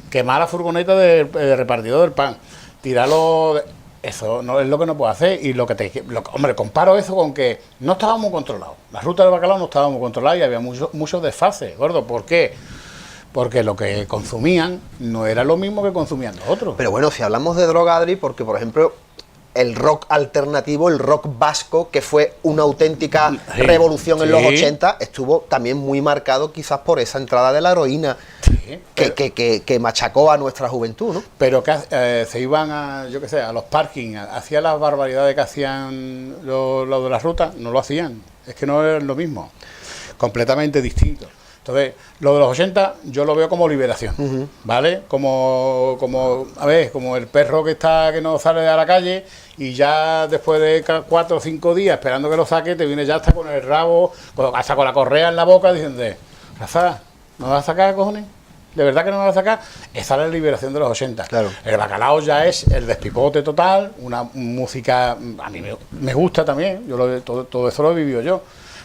quemar la furgoneta del repartidor del pan, tirarlo. Eso no es lo que no puedo hacer. Y hombre, comparo eso con que no estábamos controlados. La ruta del bacalao no estábamos controlados y había muchos desfases, gordo. ¿Por qué? Porque lo que consumían no era lo mismo que consumían los otros. Pero bueno, si hablamos de droga, Adri, porque por ejemplo el rock alternativo, el rock vasco, que fue una auténtica revolución en los 80, estuvo también muy marcado quizás por esa entrada de la heroína que machacó a nuestra juventud, ¿no? Pero que se iban a los parkings, hacían las barbaridades que hacían los de la ruta, no lo hacían, es que no es lo mismo, completamente distinto. Entonces, lo de los 80 yo lo veo como liberación, ¿vale? Como el perro que no sale a la calle y ya después de 4 o 5 días esperando que lo saque, te viene ya hasta con el rabo, hasta con la correa en la boca diciendo, Rafa, ¿no me vas a sacar, cojones? ¿De verdad que no me vas a sacar? Esa es la liberación de los 80. Claro. El bacalao ya es el despipote total, una música, a mí me gusta también, todo eso lo he vivido yo,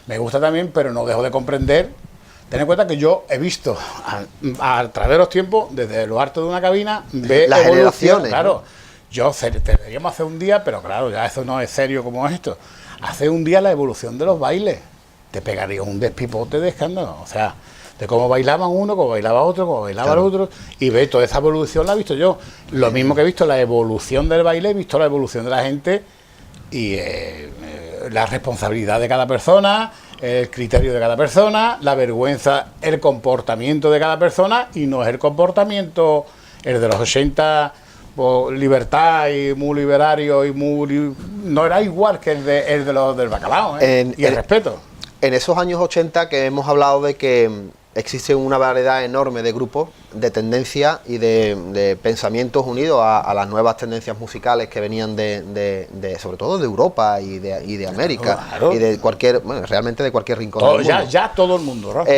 me gusta también, pero no dejo de comprender. Ten en cuenta que yo he visto a través de los tiempos, desde lo harto de una cabina, las generaciones, claro. ¿No? Deberíamos hacer un día, pero claro, ya eso no es serio como esto. Hacer un día la evolución de los bailes. Te pegaría un despipote de escándalo. O sea, de cómo bailaban uno, cómo bailaba otro, cómo bailaba el otro. Y ve, toda esa evolución la he visto yo. Lo mismo que he visto la evolución del baile, he visto la evolución de la gente y la responsabilidad de cada persona, el criterio de cada persona, la vergüenza, el comportamiento de cada persona, y no es el comportamiento, el de los 80, libertad y muy liberario y no era igual que el de los del bacalao, y el respeto. En esos años 80 que hemos hablado de que existe una variedad enorme de grupos, de tendencias y de pensamientos unidos a las nuevas tendencias musicales que venían sobre todo de Europa y de América, claro. Y de realmente de cualquier rincón del mundo. Ya todo el mundo, Rafa.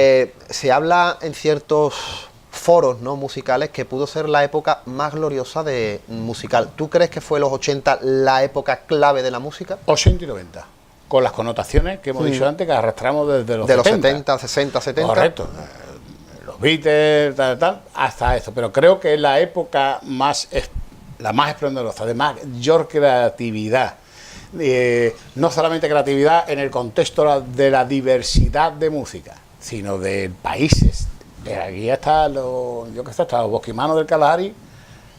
Se habla en ciertos foros, ¿no?, musicales, que pudo ser la época más gloriosa musical. ¿Tú crees que fue los 80 la época clave de la música? 80 y 90. Con las connotaciones que hemos dicho antes, que arrastramos desde los 70, 60, 70. Correcto. Los Beatles, tal, hasta eso. Pero creo que es la época la más esplendorosa, de mayor creatividad. No solamente creatividad en el contexto de la diversidad de música, sino de países. Aquí hasta los Bosquimanos del Kalahari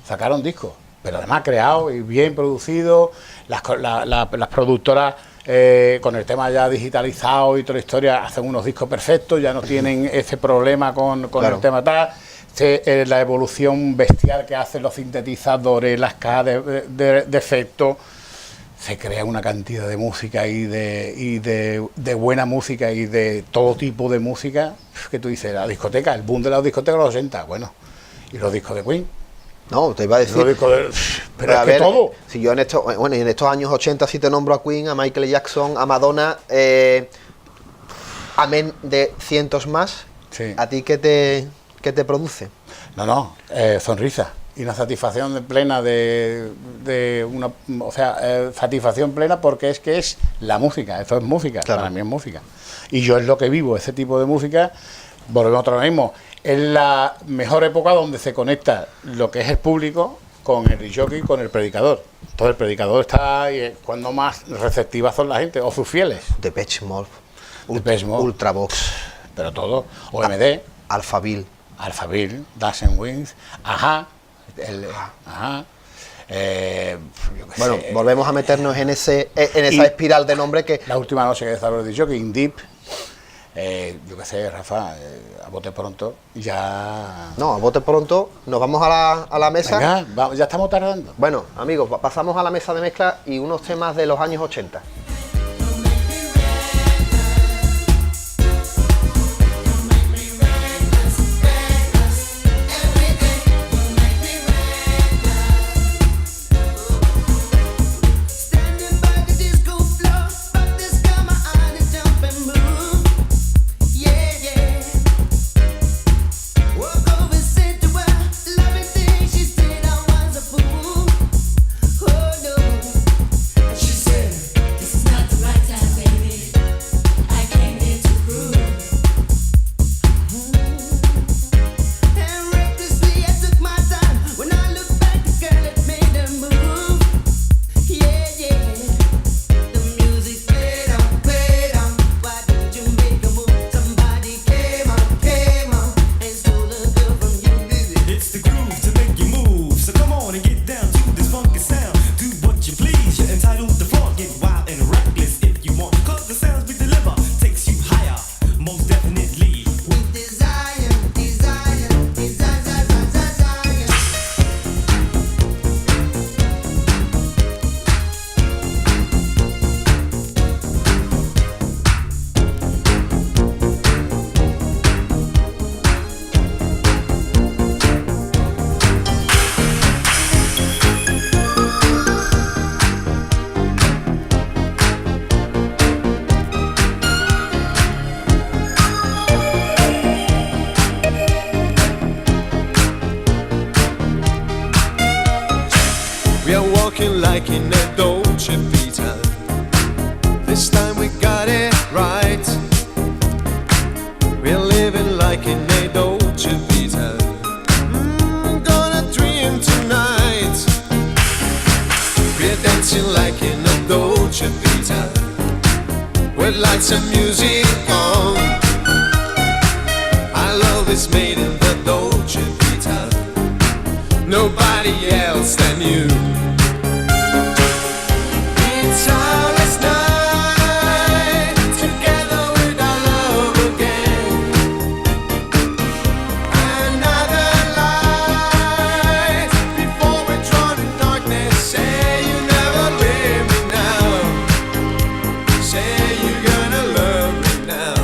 sacaron discos, pero además creados y bien producidos. Las productoras, con el tema ya digitalizado y toda la historia, hacen unos discos perfectos, ya no tienen ese problema con claro. El tema tal. La evolución bestial que hacen los sintetizadores, las cajas de efectos, se crea una cantidad de música y de buena música y de todo tipo de música, que tú dices, la discoteca, el boom de las discotecas de los 80, bueno, y los discos de Queen. No, te iba a decir. Pero es que todo. Si yo en estos años 80 sí te nombro a Queen, a Michael Jackson, a Madonna, amén de cientos más. Sí. ¿A ti qué te produce? Sonrisa y una satisfacción plena satisfacción plena, porque es la música, eso es música, claro. Para mí es música. Y yo es lo que vivo, ese tipo de música. Volvemos a lo mismo. Es la mejor época donde se conecta lo que es el público con el jockey, con el predicador. Entonces el predicador está ahí, cuando más receptivas son la gente, o sus fieles. Depeche Mode, Ultravox, pero todo, OMD, Alphaville, Dancing Wings, Ajá, Yo qué Bueno, sé, volvemos a meternos en esa espiral de nombre que... La última noche que estaba dicho que Indip, yo qué sé, Rafa, a bote pronto, ya... No, a bote pronto, nos vamos a la mesa. Venga, ya estamos tardando. Bueno, amigos, pasamos a la mesa de mezcla y unos temas de los años 80. Standing by the disco floor, but this time my eyes jump and move. Yeah, yeah. Walk over, said to her, loving thing. She said I was a fool. Oh no. She said, this is not the right time, baby. I came here to prove. And recklessly I took my time. When I look back, the girl had made a move. Yeah, yeah. The music played on. Why didn't you make a move? Somebody came on, and stole the girl from you. It's the groove to make you move. So come on and get down to this funky sound. Do what you please. You're entitled to flaunt. Get wild and reckless if you want. Cause the sounds we deliver takes you higher. Most definitely. With desire, desire, desire, desire, desire. We are walking like in a Dolce Vita. This time we got it right. We're living like in a Dolce Vita. Gonna dream tonight. We're dancing like in a Dolce Vita. With lights and music on. Our love is made in the Dolce Vita. Nobody else than you. It's our last night together with our love again. Another light before we're drawn in darkness. Say you never leave me now. Say you're gonna love me now.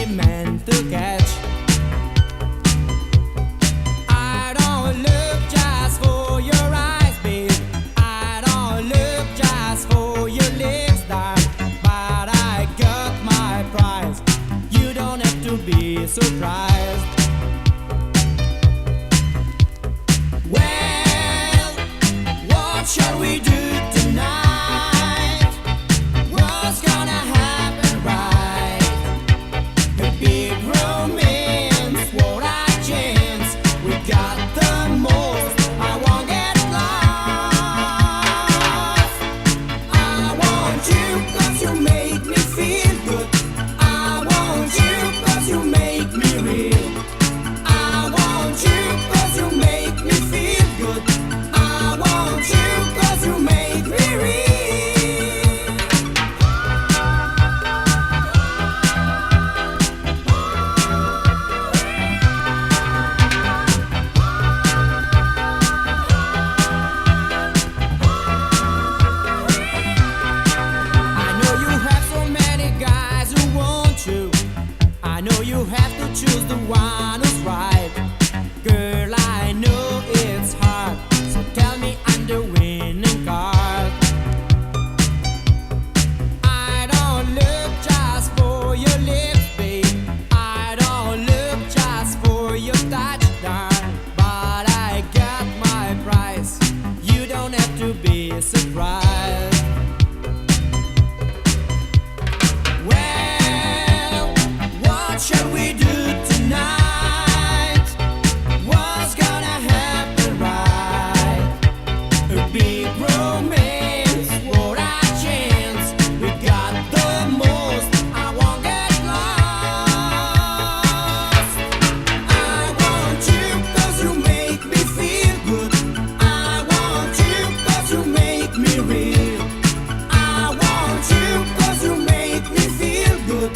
any man to catch. I don't look just for your eyes, babe. I don't look just for your lips, darling. But I got my prize. You don't have to be surprised. Well, what shall we do tonight? What's gonna happen, right? A big romance, what a chance. We got the most, I won't get lost. I want you 'cause you make me feel good. I want you 'cause you make me real. I want you 'cause you make me feel good. I want you 'cause you make me real. I know you have so many guys who want you. I know you have to choose the one who's right. Girl, I know it's hard, so tell me I'm the winning card. I don't look just for your lips, babe. I don't look just for your touch, darling. But I got my prize. You don't have to be surprised. Well, what shall we do tonight? What's gonna happen, right? A big romance, what a chance. We got the most, I won't get lost. I want you 'cause you make me feel good. I want you 'cause you make me real. I want you 'cause you make me feel good.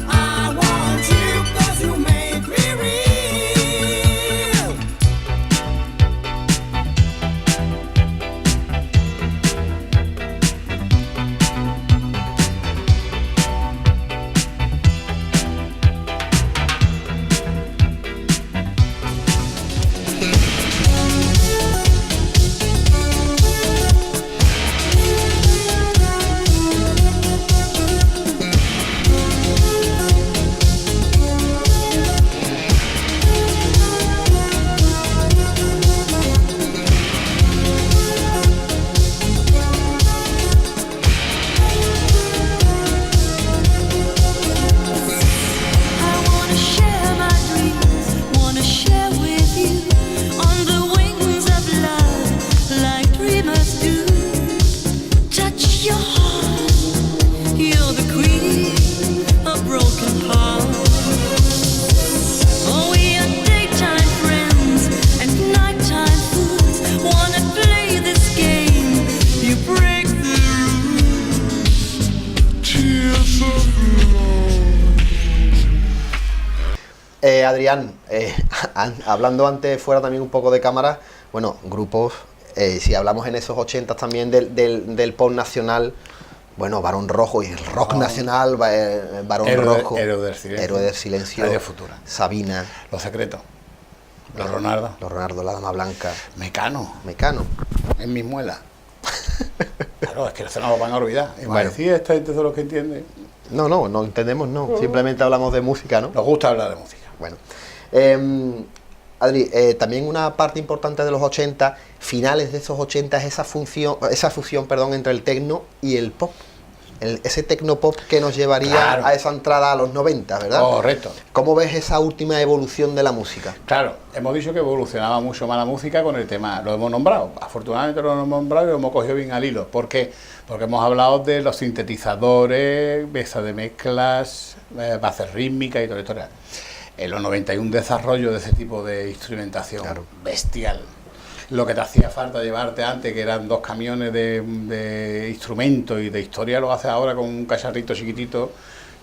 I want you 'cause you make me real. I wanna share my dreams, wanna share with you on the wings of love, like dreamers do. Touch your heart, you're the queen of broken hearts. Oh, we are daytime friends and nighttime fools. Wanna play this game? You break the rules. Tears of Adrián, hablando antes fuera también un poco de cámara, bueno, grupos, si hablamos en esos 80 también del pop nacional, bueno, Barón Rojo y el rock nacional, Barón Rojo, Héroe del Silencio. Héroe del Silencio, Radio Futura. Sabina, Los Secretos. Los Ronaldo. La Dama Blanca, Mecano. En mis muelas. Claro, es que se nos lo van a olvidar. Y Bueno. decir, esta gente de lo que entiende. No entendemos, no, simplemente hablamos de música, ¿no? Nos gusta hablar de música. Bueno, Adri, también una parte importante de los 80, finales de esos 80, es esa fusión, entre el tecno y el pop. Ese tecno pop que nos llevaría Claro. a esa entrada a los 90, ¿verdad? Correcto. ¿Cómo ves esa última evolución de la música? Claro, hemos dicho que evolucionaba mucho más la música con el tema, lo hemos nombrado, afortunadamente lo hemos nombrado y lo hemos cogido bien al hilo. ¿Por qué? Porque hemos hablado de los sintetizadores, mesa de mezclas, bases rítmicas y toda la historia. En los 90 hay un desarrollo de ese tipo de instrumentación bestial. Lo que te hacía falta llevarte antes, que eran 2 camiones de instrumentos y de historia, lo haces ahora con un cacharrito chiquitito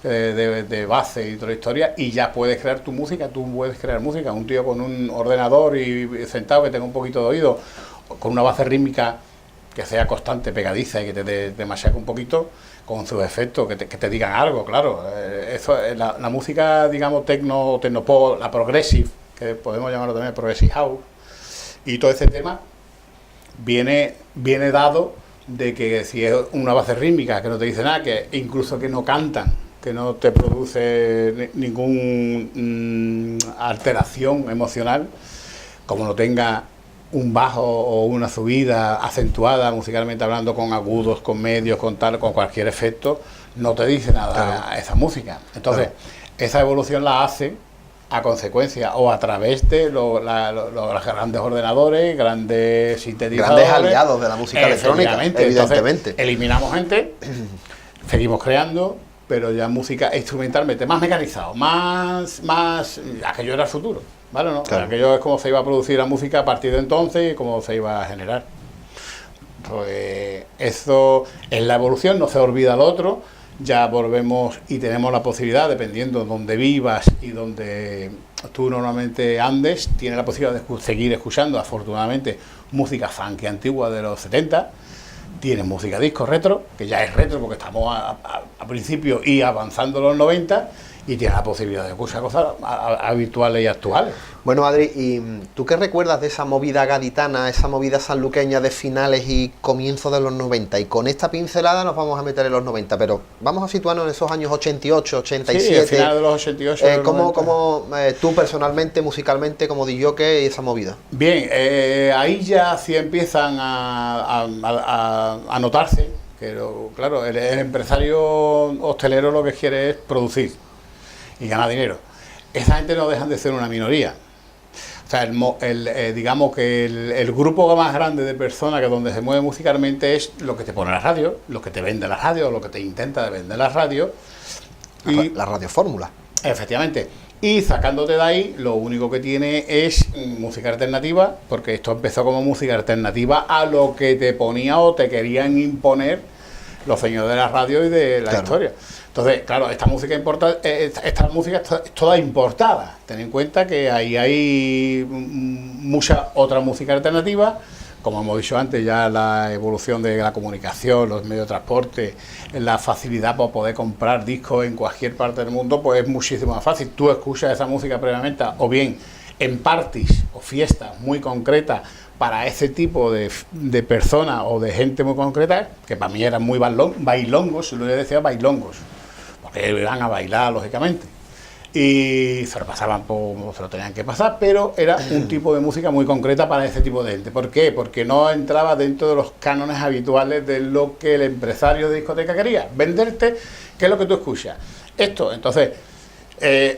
de base y toda la historia, y ya puedes crear tu música. Tú puedes crear música, un tío con un ordenador y sentado que tenga un poquito de oído, con una base rítmica que sea constante, pegadiza y que te machaque un poquito, con sus efectos, que te digan algo, claro. eso, la música, digamos, tecnopop, la progressive, que podemos llamarlo también progressive house, y todo ese tema viene dado de que si es una base rítmica que no te dice nada, que incluso que no cantan, que no te produce ningún alteración emocional, como no tenga un bajo o una subida acentuada musicalmente hablando, con agudos, con medios, con tal, con cualquier efecto, no te dice nada esa música. Entonces, esa evolución la hace a consecuencia o a través de los grandes ordenadores, grandes sintetizadores, grandes aliados de la música electrónica, evidentemente. Entonces, eliminamos gente, seguimos creando, pero ya música instrumentalmente más mecanizado, más aquello era el futuro, ¿vale? ¿No? Claro. Aquello es como se iba a producir la música a partir de entonces y cómo se iba a generar. Pues eso es la evolución, no se olvida lo otro. Ya volvemos y tenemos la posibilidad, dependiendo de donde vivas y donde tú normalmente andes, tienes la posibilidad de seguir escuchando, afortunadamente, música funky antigua de los 70, tienes música disco retro, que ya es retro porque estamos a principio y avanzando los 90, y tienes la posibilidad de escuchar cosas habituales y actuales. Bueno, Adri, ¿y tú qué recuerdas de esa movida gaditana, esa movida sanluqueña de finales y comienzos de los 90? Y con esta pincelada nos vamos a meter en los 90, pero vamos a situarnos en esos años 88, 87. Sí, al final de los 88. ¿Cómo tú personalmente, musicalmente, como DJ, esa movida? Bien, ahí ya sí empiezan a notarse, pero claro, el empresario hostelero lo que quiere es producir y ganar dinero. Esa gente no dejan de ser una minoría. O sea, digamos que el grupo más grande de personas que donde se mueve musicalmente es lo que te pone la radio, lo que te vende la radio, lo que te intenta vender la radio. Y la radiofórmula. Efectivamente. Y sacándote de ahí, lo único que tiene es música alternativa, porque esto empezó como música alternativa a lo que te ponía o te querían imponer los señores de la radio y de la historia. Entonces, claro, esta música es toda importada. Ten en cuenta que ahí hay mucha otra música alternativa, como hemos dicho antes, ya la evolución de la comunicación, los medios de transporte, la facilidad para poder comprar discos en cualquier parte del mundo, pues es muchísimo más fácil. Tú escuchas esa música previamente, o bien en parties o fiestas muy concretas, para ese tipo de personas o de gente muy concreta, que para mí eran muy bailongos, yo les decía bailongos, porque iban a bailar, lógicamente, y se lo pasaban como se lo tenían que pasar, pero era un tipo de música muy concreta para ese tipo de gente. ¿Por qué? Porque no entraba dentro de los cánones habituales de lo que el empresario de discoteca quería, venderte, qué es lo que tú escuchas. Esto, entonces,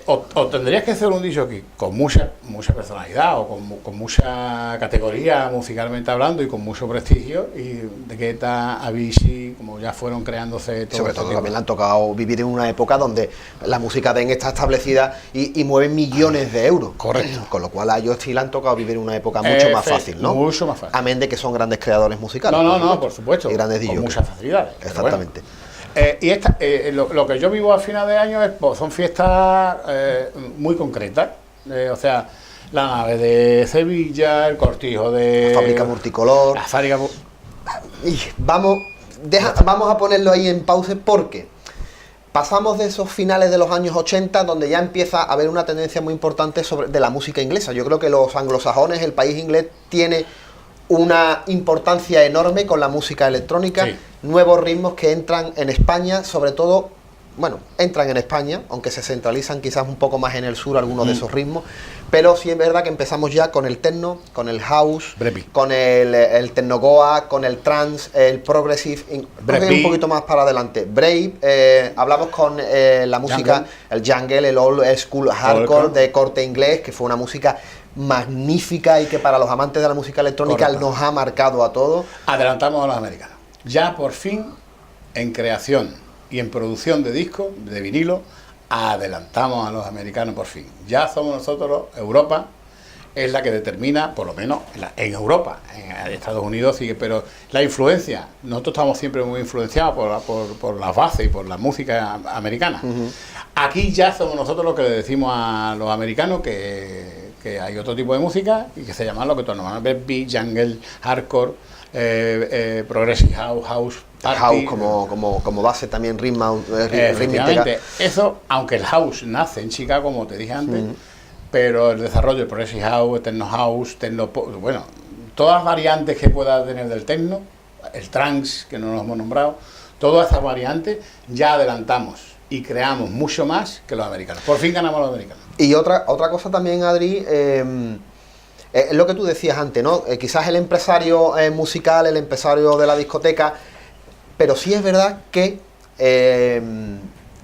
o tendrías que ser un DJ con mucha personalidad o con mucha categoría musicalmente hablando y con mucho prestigio, y de Guetta, Avicii, como ya fueron creándose todo. Sobre todo también le han tocado vivir en una época donde la música dance está establecida y mueve millones de euros. Correcto. Con lo cual a ellos sí le han tocado vivir en una época mucho más fácil, ¿no? Mucho más fácil. Amén de que son grandes creadores musicales. No, por supuesto. Y grandes con DJs. muchas facilidades. Exactamente. Y lo que yo vivo a final de año son fiestas muy concretas. O sea, la nave de Sevilla, el cortijo de... La fábrica multicolor. La fábrica... Vamos a ponerlo ahí en pausa, porque pasamos de esos finales de los años 80, donde ya empieza a haber una tendencia muy importante de la música inglesa. Yo creo que los anglosajones, el país inglés, tiene una importancia enorme con la música electrónica. Sí. Nuevos ritmos que entran en España, sobre todo, entran en España, aunque se centralizan quizás un poco más en el sur algunos de esos ritmos, pero sí es verdad que empezamos ya con el techno, con el house, con el technogoa, con el trance, el progressive, un poquito más para adelante. Brave, hablamos con la música, el jungle, el old school hardcore de corte inglés, que fue una música magnífica y que para los amantes de la música electrónica nos ha marcado a todos. Adelantamos a los americanos. Ya por fin, en creación y en producción de discos, de vinilo, adelantamos a los americanos por fin. Ya somos nosotros, Europa es la que determina, por lo menos en Europa, en Estados Unidos sigue, pero la influencia, nosotros estamos siempre muy influenciados por las bases y por la música americana. Aquí ya somos nosotros los que le decimos a los americanos que hay otro tipo de música y que se llama lo que tú normalmente ves, beat, jungle, hardcore, progressive house, house como base también rítmica. Efectivamente, eso, aunque el house nace en Chicago, como te dije antes, pero el desarrollo del Progressive House, Techno House, bueno, todas las variantes que pueda tener del techno, el trance, que no nos hemos nombrado, todas esas variantes ya adelantamos y creamos mucho más que los americanos. Por fin ganamos los americanos. Y otra cosa también, Adri, es lo que tú decías antes, ¿no? Quizás el empresario musical, el empresario de la discoteca, pero sí es verdad que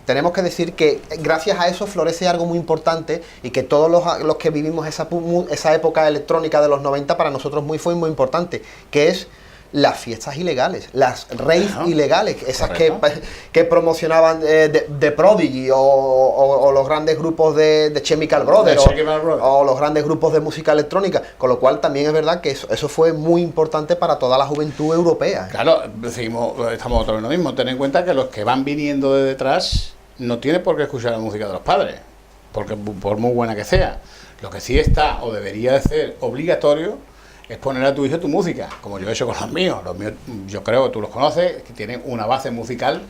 tenemos que decir que gracias a eso florece algo muy importante y que todos los que vivimos esa época electrónica de los 90 para nosotros fue muy importante, que es las fiestas ilegales, las raves ilegales, esas que promocionaban de Prodigy o los grandes grupos de Chemical Brothers o los grandes grupos de música electrónica, con lo cual también es verdad que eso fue muy importante para toda la juventud europea. Claro, estamos otra vez lo mismo, ten en cuenta que los que van viniendo de detrás no tienen por qué escuchar la música de los padres, porque por muy buena que sea, lo que sí está o debería de ser obligatorio es poner a tu hijo tu música, como yo he hecho con los míos. Los míos, yo creo que tú los conoces, que tienen una base musical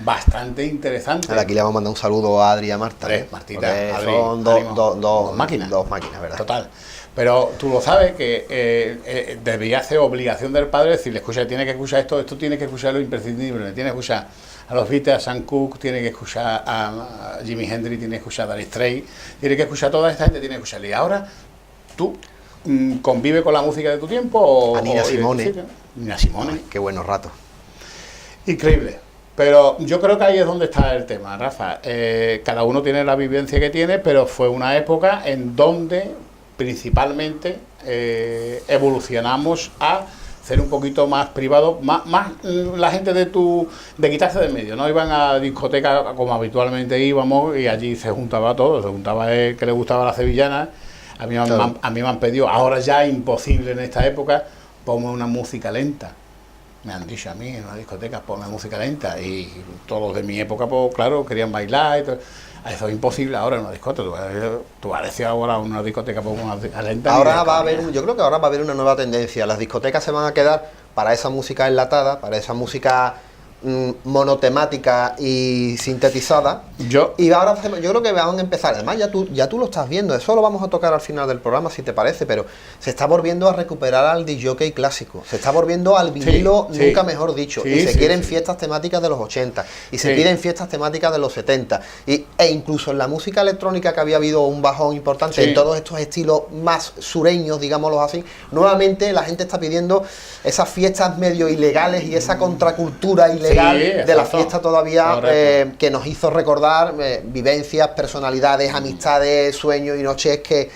bastante interesante. Aquí le vamos a mandar un saludo a Adri y a Marta. Martita, Adri, son dos máquinas. Dos máquinas, ¿verdad? Total. Pero tú lo sabes que debería ser obligación del padre decirle, escucha, tiene que escuchar esto tiene que escucharlo imprescindible, tiene que escuchar a los Beatles, a Sam Cooke, tiene que escuchar a Jimi Hendrix, tiene que escuchar a Dire Straits, tiene que escuchar a toda esta gente, tiene que escucharle. Y ahora tú convive con la música de tu tiempo o Nina Simone. Nina Simone. Ay, qué buenos ratos. Increíble. Pero yo creo que ahí es donde está el tema, Rafa. Cada uno tiene la vivencia que tiene, pero fue una época en donde principalmente evolucionamos a ser un poquito más privado, más la gente de quitarse del medio, no iban a discotecas como habitualmente íbamos y allí se juntaba todo, se juntaba el que le gustaba la sevillana. A mí me han pedido, ahora ya imposible en esta época, ponme una música lenta. Me han dicho a mí en una discoteca, ponme música lenta. Y todos los de mi época, pues claro, querían bailar. Y todo. Eso es imposible ahora en una discoteca. Tú vas a decir ahora en una discoteca, ponme una música lenta. Ahora yo creo que ahora va a haber una nueva tendencia. Las discotecas se van a quedar para esa música enlatada, para esa música monotemática y sintetizada. Y ahora yo creo que van a empezar, además ya tú lo estás viendo, eso lo vamos a tocar al final del programa si te parece, pero se está volviendo a recuperar al DJ clásico, se está volviendo al vinilo, nunca mejor dicho, y se quieren fiestas temáticas de los 80 y se piden fiestas temáticas de los 70 e incluso en la música electrónica, que había habido un bajón importante en todos estos estilos más sureños, digámoslo así, nuevamente la gente está pidiendo esas fiestas medio ilegales y esa contracultura ilegal de la fiesta todavía, que nos hizo recordar vivencias, personalidades, amistades, sueños y noches que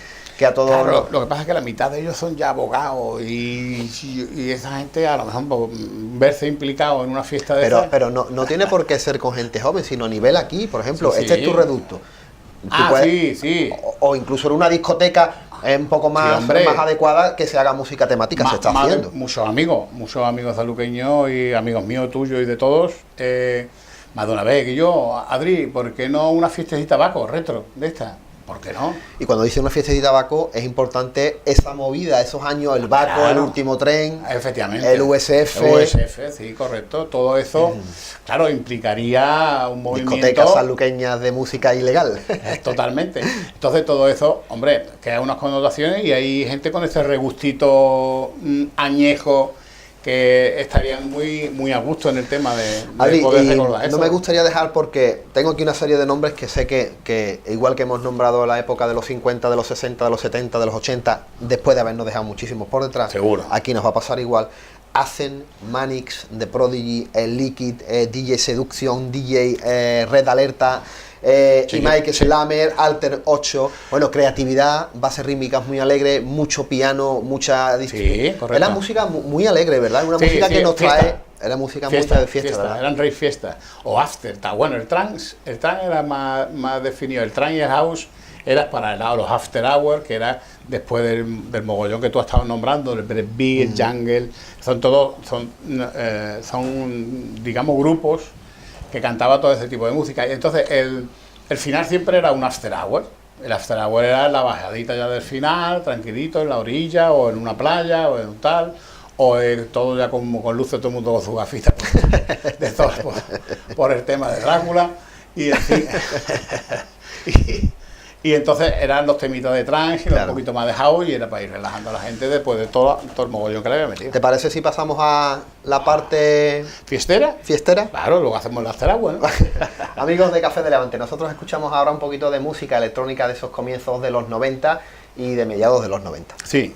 a todos... Claro, lo que pasa es que la mitad de ellos son ya abogados y esa gente a lo mejor verse implicado en una fiesta de esas... Pero no tiene por qué ser con gente joven, sino a nivel aquí, por ejemplo, este es tu reducto. O incluso en una discoteca un poco más adecuada que se haga música temática, se está haciendo. Muchos amigos saluqueños y amigos míos, tuyos y de todos, más de una vez que yo, Adri, ¿por qué no una fiestecita tabaco retro de esta? ¿Por qué no? Y cuando dice una fiesta de tabaco es importante esa movida, esos años, el Baco, el último tren, efectivamente, el USF. El USF, sí, correcto. Todo eso, claro, implicaría un movimiento... Discotecas sanluqueñas de música ilegal. Totalmente. Entonces todo eso, hombre, queda unas connotaciones y hay gente con ese regustito añejo que estarían muy a gusto en el tema de Adri, poder recordar eso. No me gustaría dejar, porque tengo aquí una serie de nombres que sé que igual que hemos nombrado la época de los 50, de los 60, de los 70, de los 80, después de habernos dejado muchísimos por detrás, seguro, aquí nos va a pasar igual. Hacen, Manix, The Prodigy, Liquid, DJ Seduction, DJ Red Alerta, y Mike Slammer, Alter 8, bueno, creatividad, bases rítmicas muy alegres, mucho piano, mucha... Sí, correcto. Es la música muy alegre, ¿verdad? Una música que nos trae... Era música mucha de fiesta, ¿verdad? Eran rave fiesta. O after, bueno, el trance era más definido. El trance y el house era para los after hours, que era después del mogollón que tú has estado nombrando, el breakbeat, el jungle, son digamos grupos que cantaba todo ese tipo de música. Y entonces el final siempre era un after hour. El after hour era la bajadita ya del final, tranquilito, en la orilla, o en una playa, o en un tal, o todo ya como con luces, todo el mundo con sus gafitas de todo, por el tema de Drácula, y en fin, y entonces eran los temitas de trance y un poquito más de house, y era para ir relajando a la gente después de todo el mogollón que le había metido. ¿Te parece si pasamos a la parte fiestera? ¿Fiestera? Claro, luego hacemos la after hour, ¿no? Amigos de Café de Levante, nosotros escuchamos ahora un poquito de música electrónica de esos comienzos de los 90 y de mediados de los 90. Sí.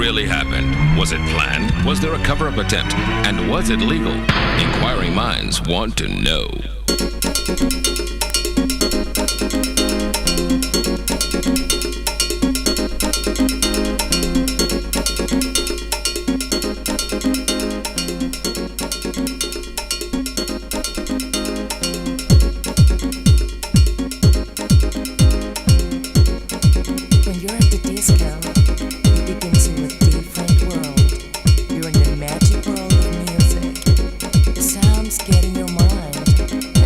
really happened? Was it planned? Was there a cover-up attempt? And was it legal? Inquiring minds want to know. When you're at the disco, you dip into a different world. You're in the magic world of music. The sounds get in your mind.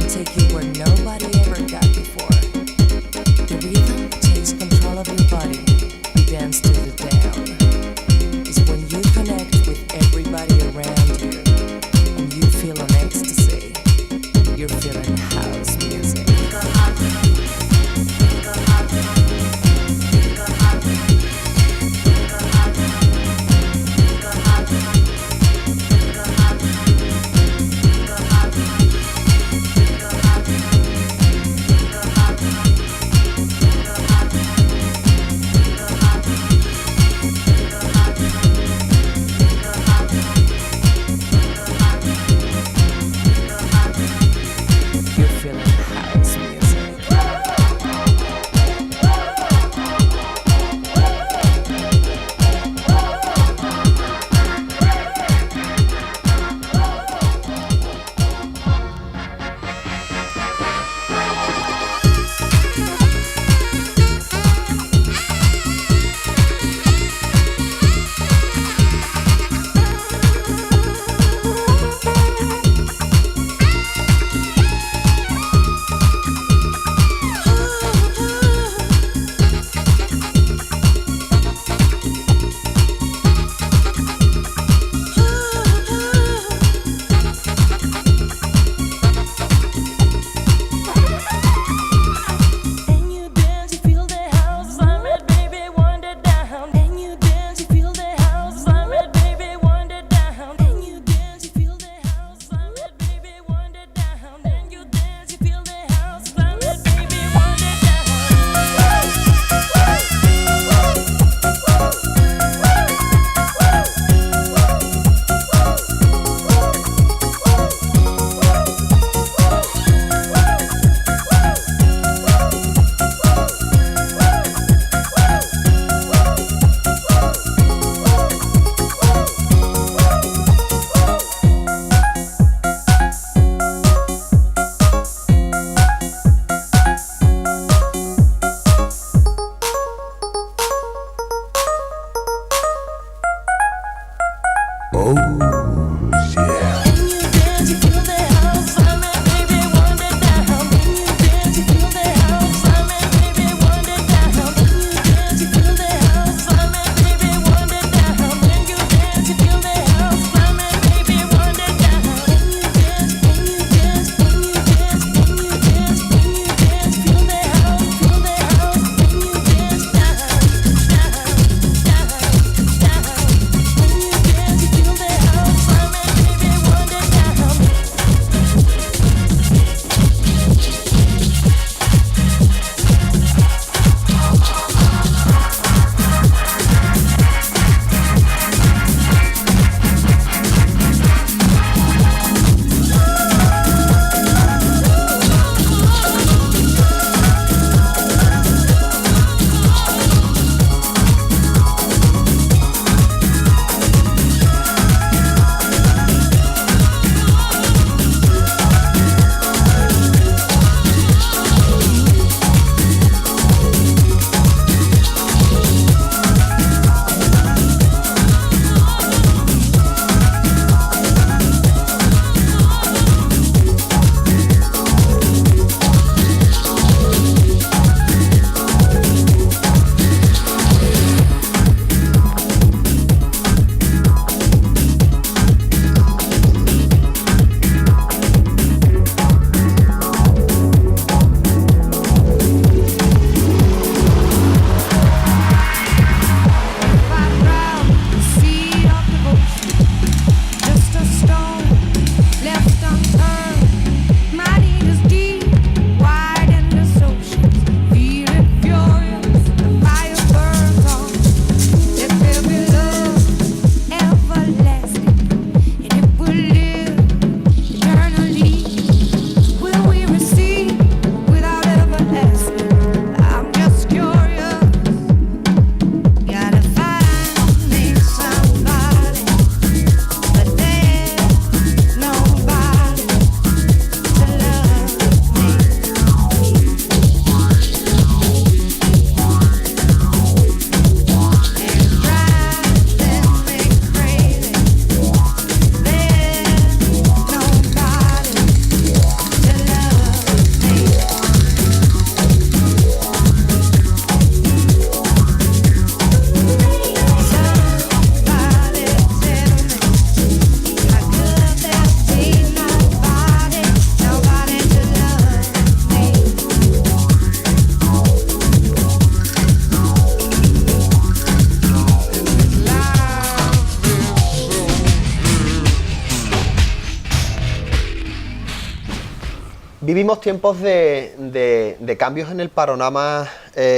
Vivimos tiempos de cambios en el panorama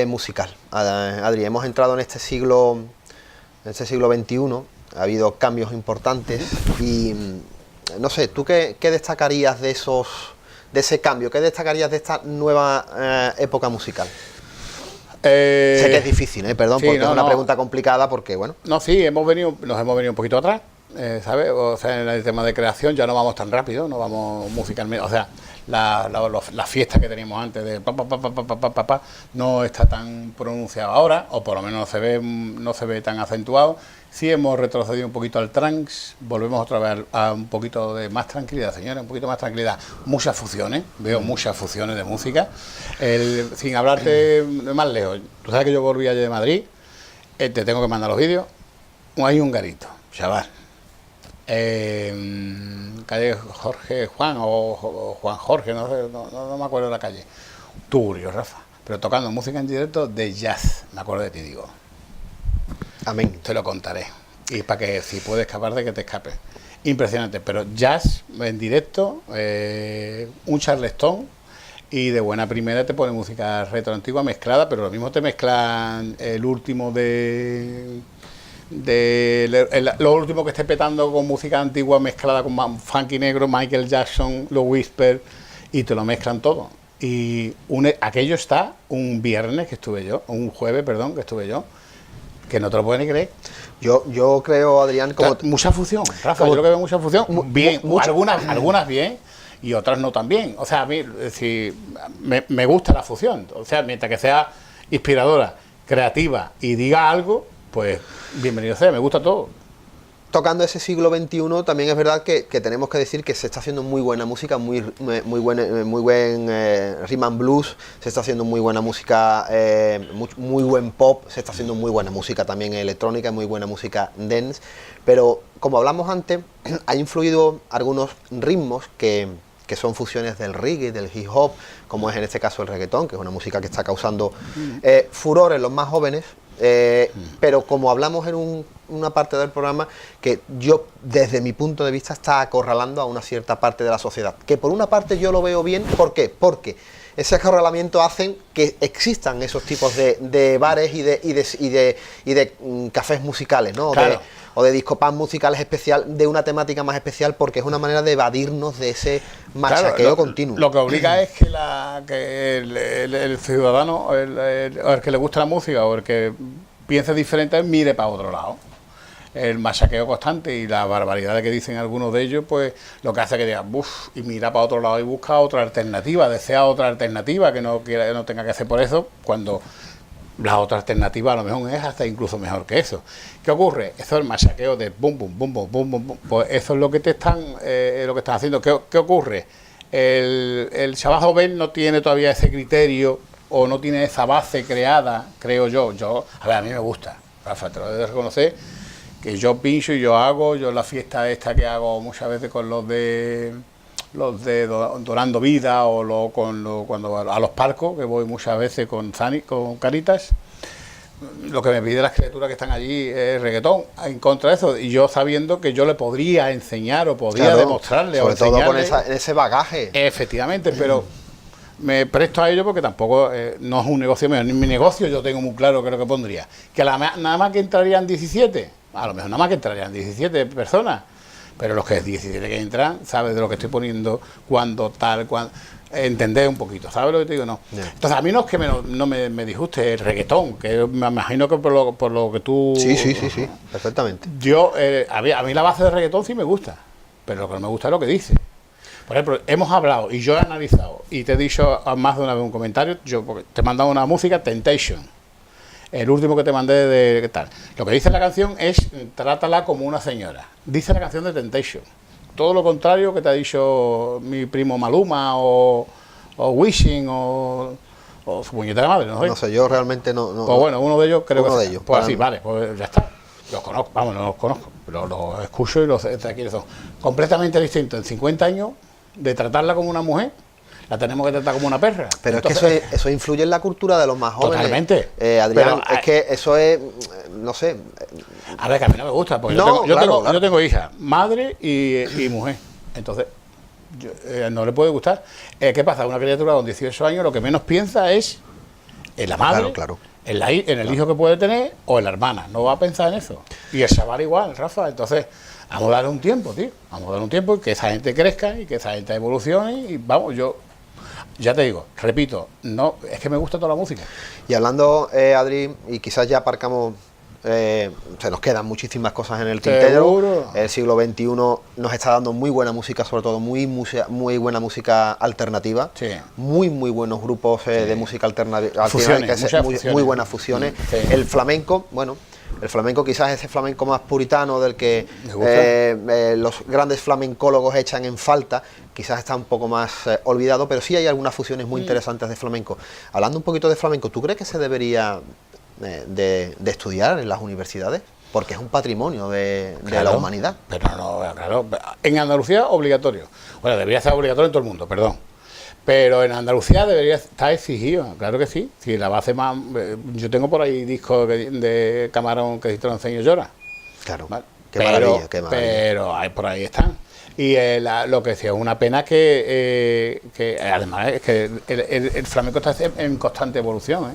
musical. Adri, hemos entrado en este siglo XXI, ha habido cambios importantes y no sé, ¿tú qué destacarías de ese cambio? ¿Qué destacarías de esta nueva época musical? Sé que es difícil, perdón, sí, porque no, es una no. pregunta complicada porque, bueno... No, sí, nos hemos venido un poquito atrás, ¿sabes? O sea, en el tema de creación ya no vamos tan rápido, no vamos musicalmente, o sea, la fiesta que teníamos antes de pa, no está tan pronunciado ahora, o por lo menos no se ve tan acentuado. Sí hemos retrocedido un poquito al trance, volvemos otra vez a un poquito de más tranquilidad, señores, un poquito más tranquilidad. Muchas fusiones, veo muchas fusiones de música. Sin hablarte de más lejos, tú sabes que yo volví ayer de Madrid, te tengo que mandar los vídeos. Hay un garito, chaval. Calle Jorge Juan o Juan Jorge, no sé, no me acuerdo de la calle. Turio, Rafa, pero tocando música en directo de jazz, me acuerdo de ti, digo. Amén. Te lo contaré. Y para que si puedes escapar de que te escapes. Impresionante, pero jazz en directo, un charleston y de buena primera te pone música retro antigua mezclada, pero lo mismo te mezclan el último lo último que esté petando con música antigua mezclada con funky negro, Michael Jackson, los Whisper, y te lo mezclan todo. Y aquello está un jueves, perdón, que estuve yo, que no te lo puedes ni creer. Yo creo, Adrián, como... Mucha fusión, Rafa, yo creo que veo mucha fusión, bien, algunas bien y otras no tan bien. O sea, a mí me gusta la fusión, o sea, mientras que sea inspiradora, creativa y diga algo, pues bienvenido sea, me gusta todo. Tocando ese siglo XXI, también es verdad que tenemos que decir que se está haciendo muy buena música, muy buen rhythm and blues, se está haciendo muy buena música, muy buen pop, se está haciendo muy buena música también electrónica, muy buena música dance, pero como hablamos antes, ha influido algunos ritmos que son fusiones del reggae, del hip hop, como es en este caso el reggaetón, que es una música que está causando furor en los más jóvenes. Pero como hablamos en una parte del programa, que yo desde mi punto de vista está acorralando a una cierta parte de la sociedad, que por una parte yo lo veo bien. ¿Por qué? Porque ese acorralamiento hacen que existan esos tipos de bares y de cafés musicales, ¿no? Claro. O de discopub musicales especial, de una temática más especial, porque es una manera de evadirnos de ese machaqueo continuo. Lo que obliga es que el ciudadano, el que le gusta la música o el que piense diferente, mire para otro lado. El machaqueo constante y la barbaridad que dicen algunos de ellos, pues lo que hace que diga, uff, y mira para otro lado y busca otra alternativa, desea otra alternativa que no tenga que hacer por eso, cuando la otra alternativa a lo mejor es hasta incluso mejor que eso. ¿Qué ocurre? Eso es el machaqueo de bum, bum, bum, bum, bum, bum, bum. Pues eso es lo que están haciendo. ¿Qué ocurre? El chaval joven no tiene todavía ese criterio o no tiene esa base creada, creo yo. A ver, a mí me gusta, Rafa, te lo he de reconocer, que yo pincho y yo la fiesta esta que hago muchas veces con los de Dorando Vida cuando a los palcos, que voy muchas veces con Caritas, lo que me pide las criaturas que están allí es reggaetón, en contra de eso, y yo sabiendo que yo le podría enseñar o podría demostrarle sobre o todo con enseñarle, ese bagaje. Efectivamente, pero me presto a ello porque tampoco no es un negocio mío, ni mi negocio yo tengo muy claro que lo que pondría, que nada más que entrarían 17, a lo mejor nada más que entrarían 17 personas, pero los que 17 que entran, sabes de lo que estoy poniendo, cuando entender un poquito, ¿sabes lo que te digo? No. Yeah. Entonces a mí no es que no me disguste el reggaetón, que me imagino que por lo que tú... Sí, perfectamente. Yo, a mí la base del reggaetón sí me gusta, pero lo que no me gusta es lo que dice. Por ejemplo, hemos hablado y yo he analizado y te he dicho más de una vez un comentario, porque te he mandado una música, Temptation. El último que te mandé de qué tal. Lo que dice la canción es trátala como una señora. Dice la canción de Temptation. Todo lo contrario que te ha dicho mi primo Maluma o Wishing o su puñetera madre, ¿no? No sé, yo realmente no. Pues bueno, uno de ellos creo uno que de ellos. Pues así, vale, pues ya está. Los conozco, vamos, no los conozco, pero los escucho y los sé quiénes son. Completamente distinto. En 50 años de tratarla como una mujer, la tenemos que tratar como una perra. Pero entonces, es que eso influye en la cultura de los más jóvenes. Totalmente. Adrián, pero, es que eso es, no sé. A ver, que a mí no me gusta, porque yo tengo hija, madre y mujer. Entonces, no le puede gustar. ¿Qué pasa? Una criatura con 18 años lo que menos piensa es en la madre, Claro. en el hijo que puede tener o en la hermana. No va a pensar en eso. Y el chaval igual, Rafa. Entonces, vamos a darle un tiempo, tío. Vamos a darle un tiempo y que esa gente crezca y que esa gente evolucione. Y vamos, yo ya te digo, repito, no, es que me gusta toda la música. Y hablando, Adri, y quizás ya aparcamos, se nos quedan muchísimas cosas en el tintero. Seguro. El siglo XXI nos está dando muy buena música, sobre todo muy buena música alternativa. Sí. Muy buenos grupos de música alternativa. Al Fusiones, final hay que muchas ser fusiones. muy buenas fusiones. Sí. El flamenco, bueno, el flamenco quizás ese flamenco más puritano del que Me gusta. los grandes flamencólogos echan en falta, quizás está un poco más olvidado, pero sí hay algunas fusiones muy interesantes de flamenco. Hablando un poquito de flamenco, ¿tú crees que se debería de estudiar en las universidades? Porque es un patrimonio de la humanidad. Pero no, claro. En Andalucía, obligatorio. Bueno, debería ser obligatorio en todo el mundo, perdón. Pero en Andalucía debería estar exigido, claro que sí. Si la base más. Yo tengo por ahí discos de Camarón que si te lo enseño llora. Claro. ¿Vale? Qué maravilla, qué maravilla. Pero por ahí están. Y lo que decía es una pena que además es que el flamenco está en constante evolución, ¿eh?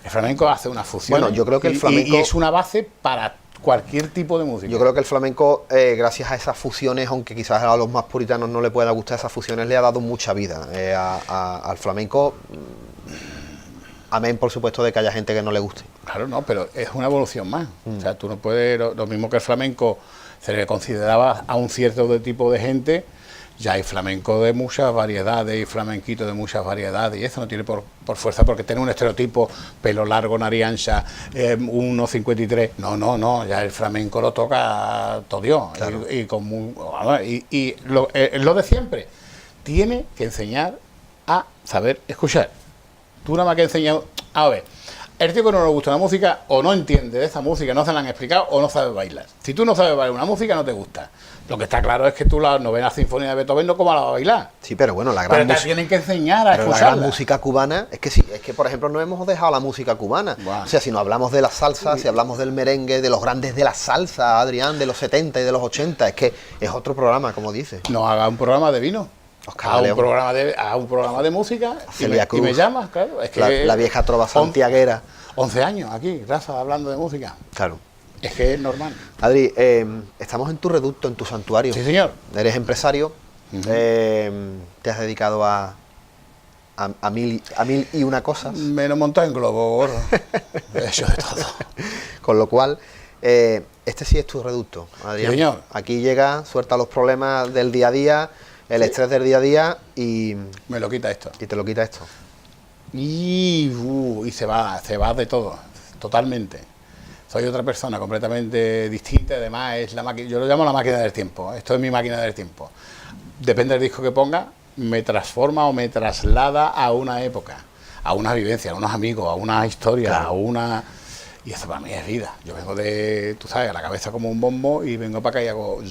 El flamenco hace una fusión. Bueno, yo creo que el flamenco- y es una base para cualquier tipo de música. Yo creo que el flamenco, gracias a esas fusiones, aunque quizás a los más puritanos no le pueda gustar esas fusiones, le ha dado mucha vida al flamenco. Amén, por supuesto, de que haya gente que no le guste. Claro, no, pero es una evolución más. O sea, tú no puedes, lo mismo que el flamenco se le consideraba a un cierto tipo de gente, ya hay flamenco de muchas variedades y flamenquito de muchas variedades, y eso no tiene por fuerza porque tiene un estereotipo, pelo largo, nariz ancha, 1,53. No, ya el flamenco lo toca todo Dios. Claro. Y lo de siempre, tiene que enseñar a saber escuchar. Tú nada más que enseñas, a ver, el tío que no le gusta la música o no entiende de esa música, no se la han explicado o no sabe bailar. Si tú no sabes bailar una música, no te gusta. Lo que está claro es que tú la novena sinfonía de Beethoven no cómo la vas a bailar. Sí, pero bueno, la Pero gran te música. tienen que enseñar a Pero la escucharla. gran música cubana, es que sí, es que por ejemplo no hemos dejado la música cubana. Buah. O sea, si no hablamos de la salsa, si hablamos del merengue, de los grandes de la salsa, Adrián, de los 70 y de los 80, es que es otro programa, como dices. No haga un programa de vino. Oscar Haga León. un programa de música y Celia me Cruz. llamas, claro. Es que La vieja trova santiaguera. 11 años aquí, Rafa, hablando de música. Claro. Es que es normal. Adri, estamos en tu reducto, en tu santuario. Sí, señor. Eres empresario, te has dedicado a mil y una cosas, Me lo monto en globo, gordo. He hecho de todo. con lo cual, este sí es tu reducto, Adrián. Sí, señor. Aquí llega, suelta los problemas del día a día, el estrés del día a día y Me lo quita esto. te lo quita esto. Y se va de todo, totalmente. Soy otra persona completamente distinta, además es la máquina, yo lo llamo la máquina del tiempo, esto es mi máquina del tiempo. Depende del disco que ponga, me transforma o me traslada a una época, a una vivencia, a unos amigos, a una historia, Claro. a una... Y eso para mí es vida. Yo vengo de, tú sabes, a la cabeza como un bombo y vengo para acá y hago,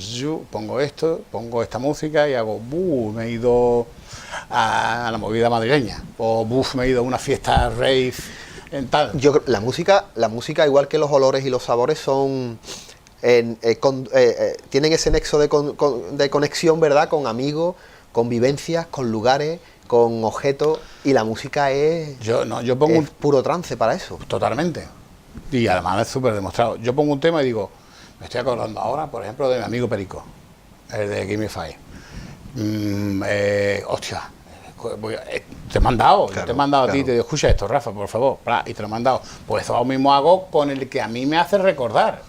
pongo esto, pongo esta música y hago, me he ido a la movida madrileña, o me he ido a una fiesta rave en tal. Yo creo la música, igual que los olores y los sabores, son tienen ese nexo de conexión, ¿verdad? Con amigos, con vivencias, con lugares, con objetos, y la música es Yo pongo es puro trance para eso. Totalmente. Y además es súper demostrado. Yo pongo un tema y digo, me estoy acordando ahora, por ejemplo, de mi amigo Perico, el de Gimme Five. Hostia, te he mandado, Claro, yo te he mandado a ti, claro. te digo, escucha esto, Rafa, por favor, y te lo he mandado. Pues eso mismo hago con el que a mí me hace recordar.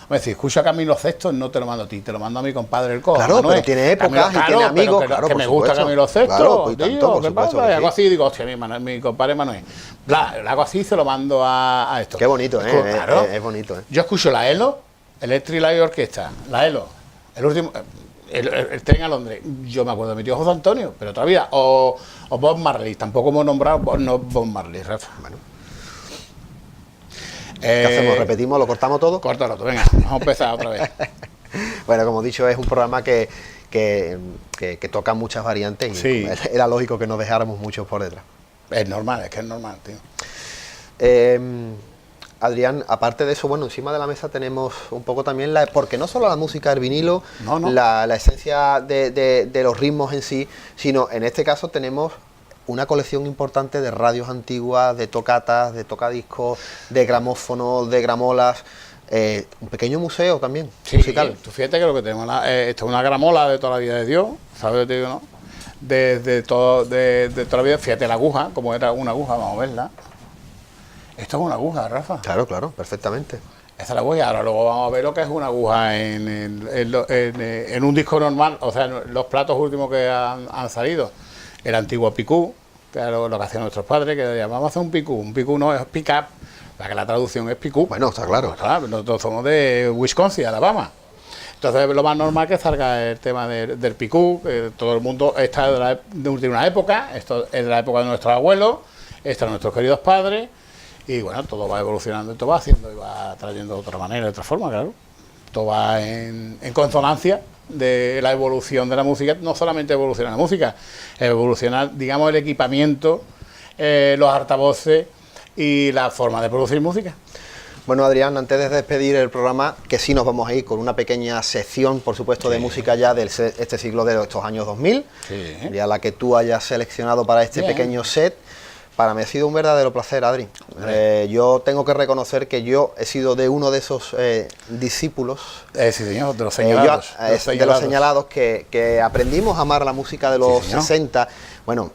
Es decir, escucha Camilo Sesto, no te lo mando a ti, te lo mando a mi compadre el Cojo. Claro, pero tiene épocas y tiene amigos, claro, que por me gusta supuesto. Camilo Sesto, Claro, pues, tío, tanto, por ¿qué supuesto pasa? que Y hago sí. así y digo, hostia, mi compadre Manuel. Bla, lo hago así y se lo mando a esto. Qué bonito, Claro. es bonito, Yo escucho la ELO, Electric Light Orchestra, la ELO, el último, el tren a Londres. Yo me acuerdo de mi tío José Antonio, pero todavía, o Bob Marley, tampoco hemos nombrado Bob Marley, Rafa. Bueno. ¿Qué hacemos? ¿Repetimos? ¿Lo cortamos todo? Córtalo, venga, vamos a empezar otra vez. Bueno, como he dicho, es un programa que toca muchas variantes y Sí. era lógico que nos dejáramos muchos por detrás. Es normal, es que es normal, tío. Adrián, aparte de eso, bueno, encima de la mesa tenemos un poco también, porque no solo la música del vinilo, la esencia de los ritmos en sí, sino en este caso tenemos una colección importante de radios antiguas, de tocatas, de tocadiscos, de gramófonos, de gramolas, un pequeño museo también, musical. Tú fíjate que lo que tenemos, esto es una gramola de toda la vida de Dios, ¿sabes lo que te digo, no? De toda la vida, fíjate la aguja, como era una aguja, vamos a verla. Esto es una aguja, Rafa. Claro, claro, perfectamente. Esa es la aguja, ahora luego vamos a ver lo que es una aguja en un disco normal, o sea, los platos últimos que han salido. El antiguo picú, que era lo que hacían nuestros padres, que llamamos a hacer un picú no es pick-up, para que la traducción es picú. Bueno, está claro. Pues, claro, nosotros somos de Wisconsin, Alabama. Entonces lo más normal que salga el tema del picú, que todo el mundo está de una época, esto es de la época de nuestros abuelos, esto de nuestros queridos padres, y bueno, todo va evolucionando, todo va haciendo y va trayendo de otra manera, de otra forma, claro. Todo va en consonancia de la evolución de la música, no solamente evoluciona la música, evoluciona, digamos, el equipamiento, los altavoces y la forma de producir música. Bueno, Adrián, antes de despedir el programa, que sí nos vamos a ir con una pequeña sección, por supuesto, de música ya de este siglo de estos años 2000, ya la que tú hayas seleccionado para este pequeño set. Para mí ha sido un verdadero placer, Adri. Yo tengo que reconocer que yo he sido de uno de esos discípulos. Sí, señor, de los señalados. De los señalados que aprendimos a amar la música de los 60. Bueno,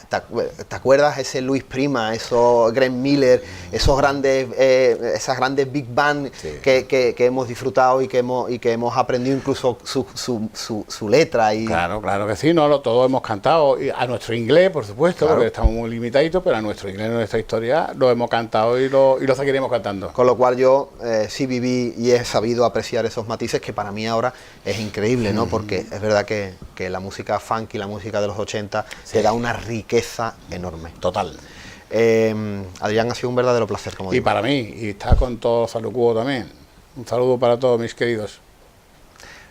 ¿te acuerdas ese Luis Prima, esos Glenn Miller, esas grandes big band que hemos disfrutado y que hemos aprendido incluso su letra? Claro que sí, todos hemos cantado, a nuestro inglés, por supuesto, porque estamos muy limitaditos, pero a nuestro inglés, nuestra historia, lo hemos cantado y lo seguiremos cantando. Con lo cual yo sí viví y he sabido apreciar esos matices que para mí ahora es increíble, ¿no? Porque es verdad que la música funk y la música de los 80 te da una riqueza enorme. Total. Adrián, ha sido un verdadero placer, como digo. Y para mí, y está con todo Salud Cubo también. Un saludo para todos mis queridos.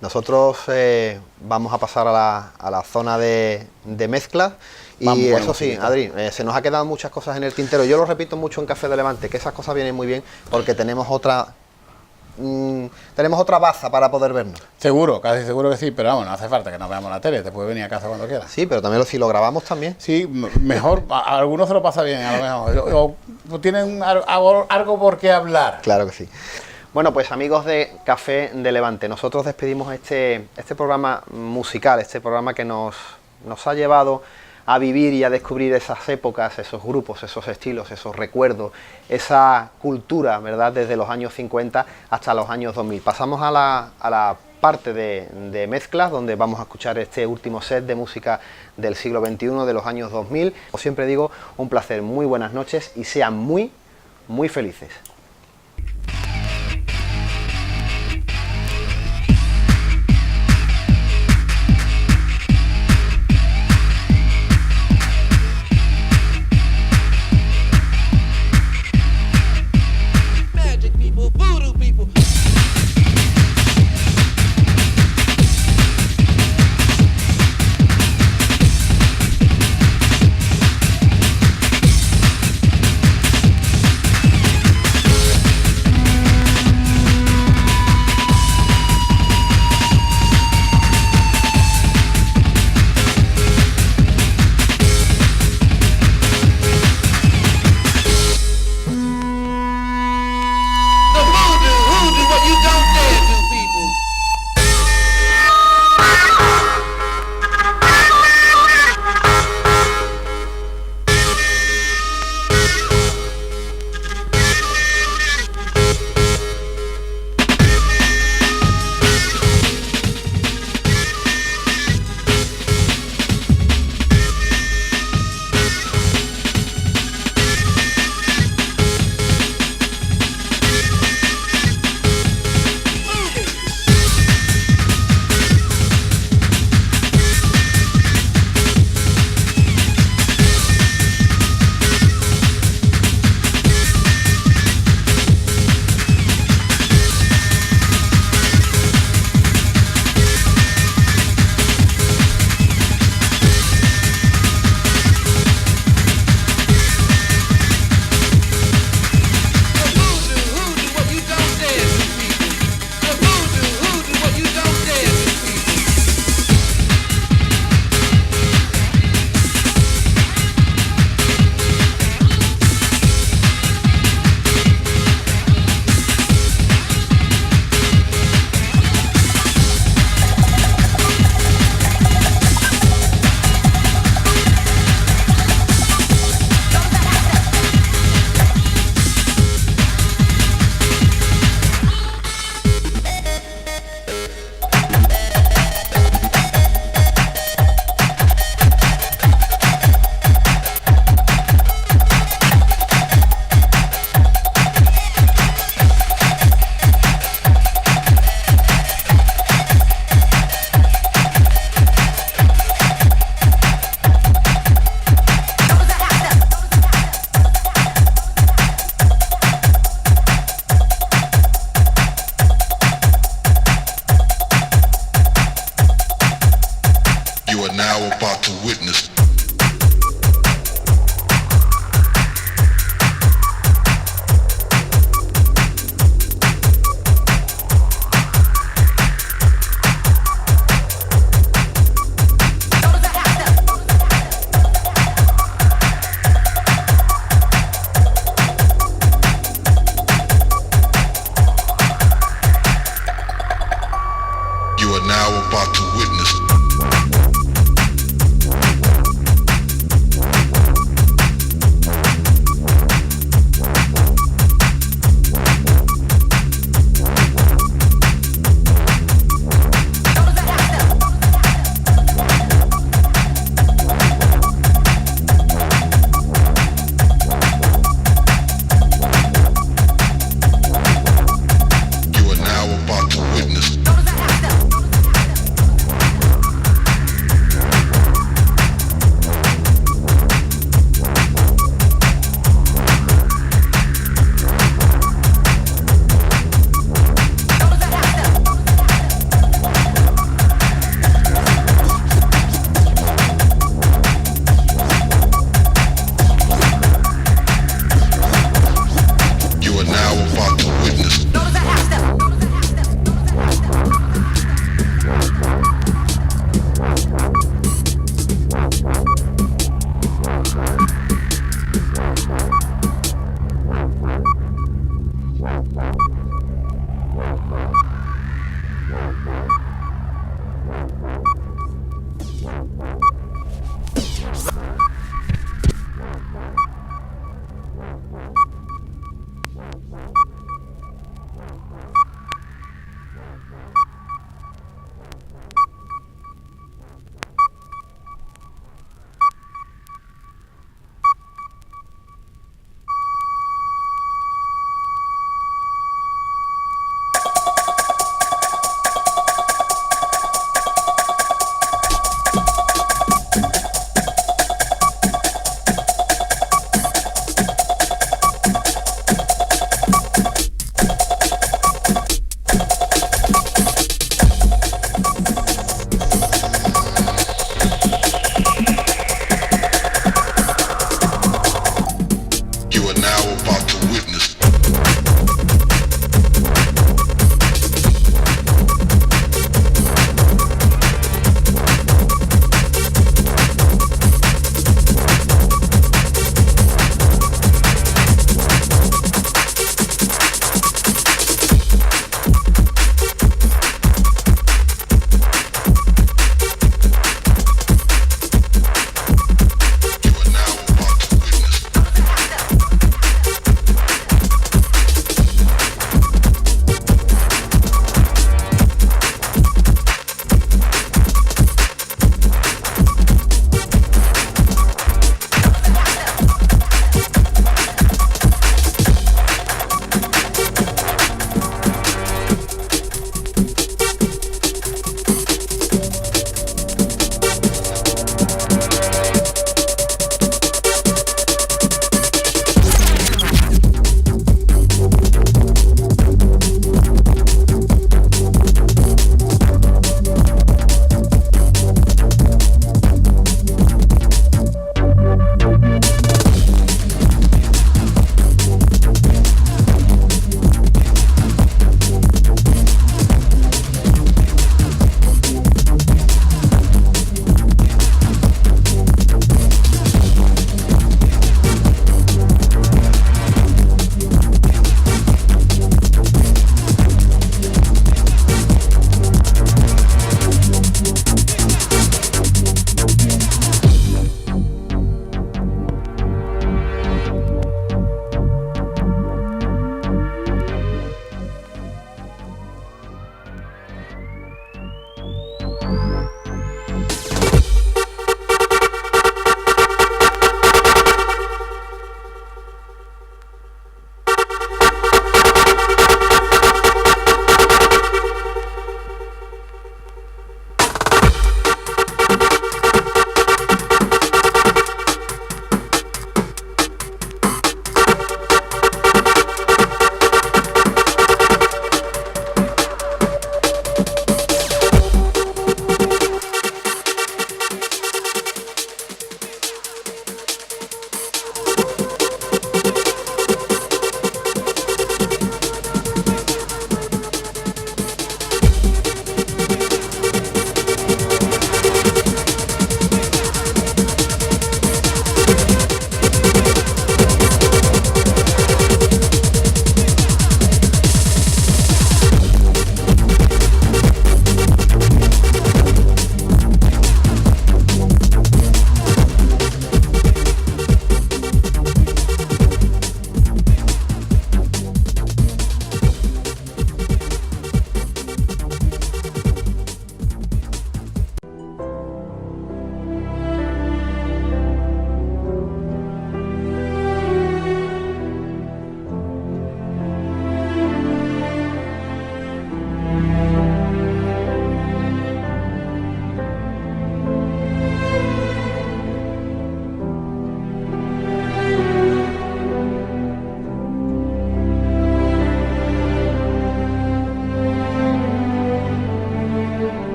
Nosotros vamos a pasar a la zona de mezclas. Y eso sí, Adri, se nos ha quedado muchas cosas en el tintero. Yo lo repito mucho en Café de Levante, que esas cosas vienen muy bien porque tenemos otra baza para poder vernos. Seguro, casi seguro que sí, pero vamos, no hace falta que nos veamos la tele, te puedes venir a casa cuando quieras. Sí, pero también si lo grabamos también. Sí, mejor, a algunos se lo pasa bien, a lo mejor. O tienen algo por qué hablar. Claro que sí. Bueno, pues amigos de Café de Levante, nosotros despedimos este programa musical, este programa que nos ha llevado a vivir y a descubrir esas épocas, esos grupos, esos estilos, esos recuerdos, esa cultura, ¿verdad?, desde los años 50 hasta los años 2000. Pasamos a la parte de mezclas, donde vamos a escuchar este último set de música del siglo XXI, de los años 2000. Como siempre digo, un placer, muy buenas noches y sean muy, muy felices.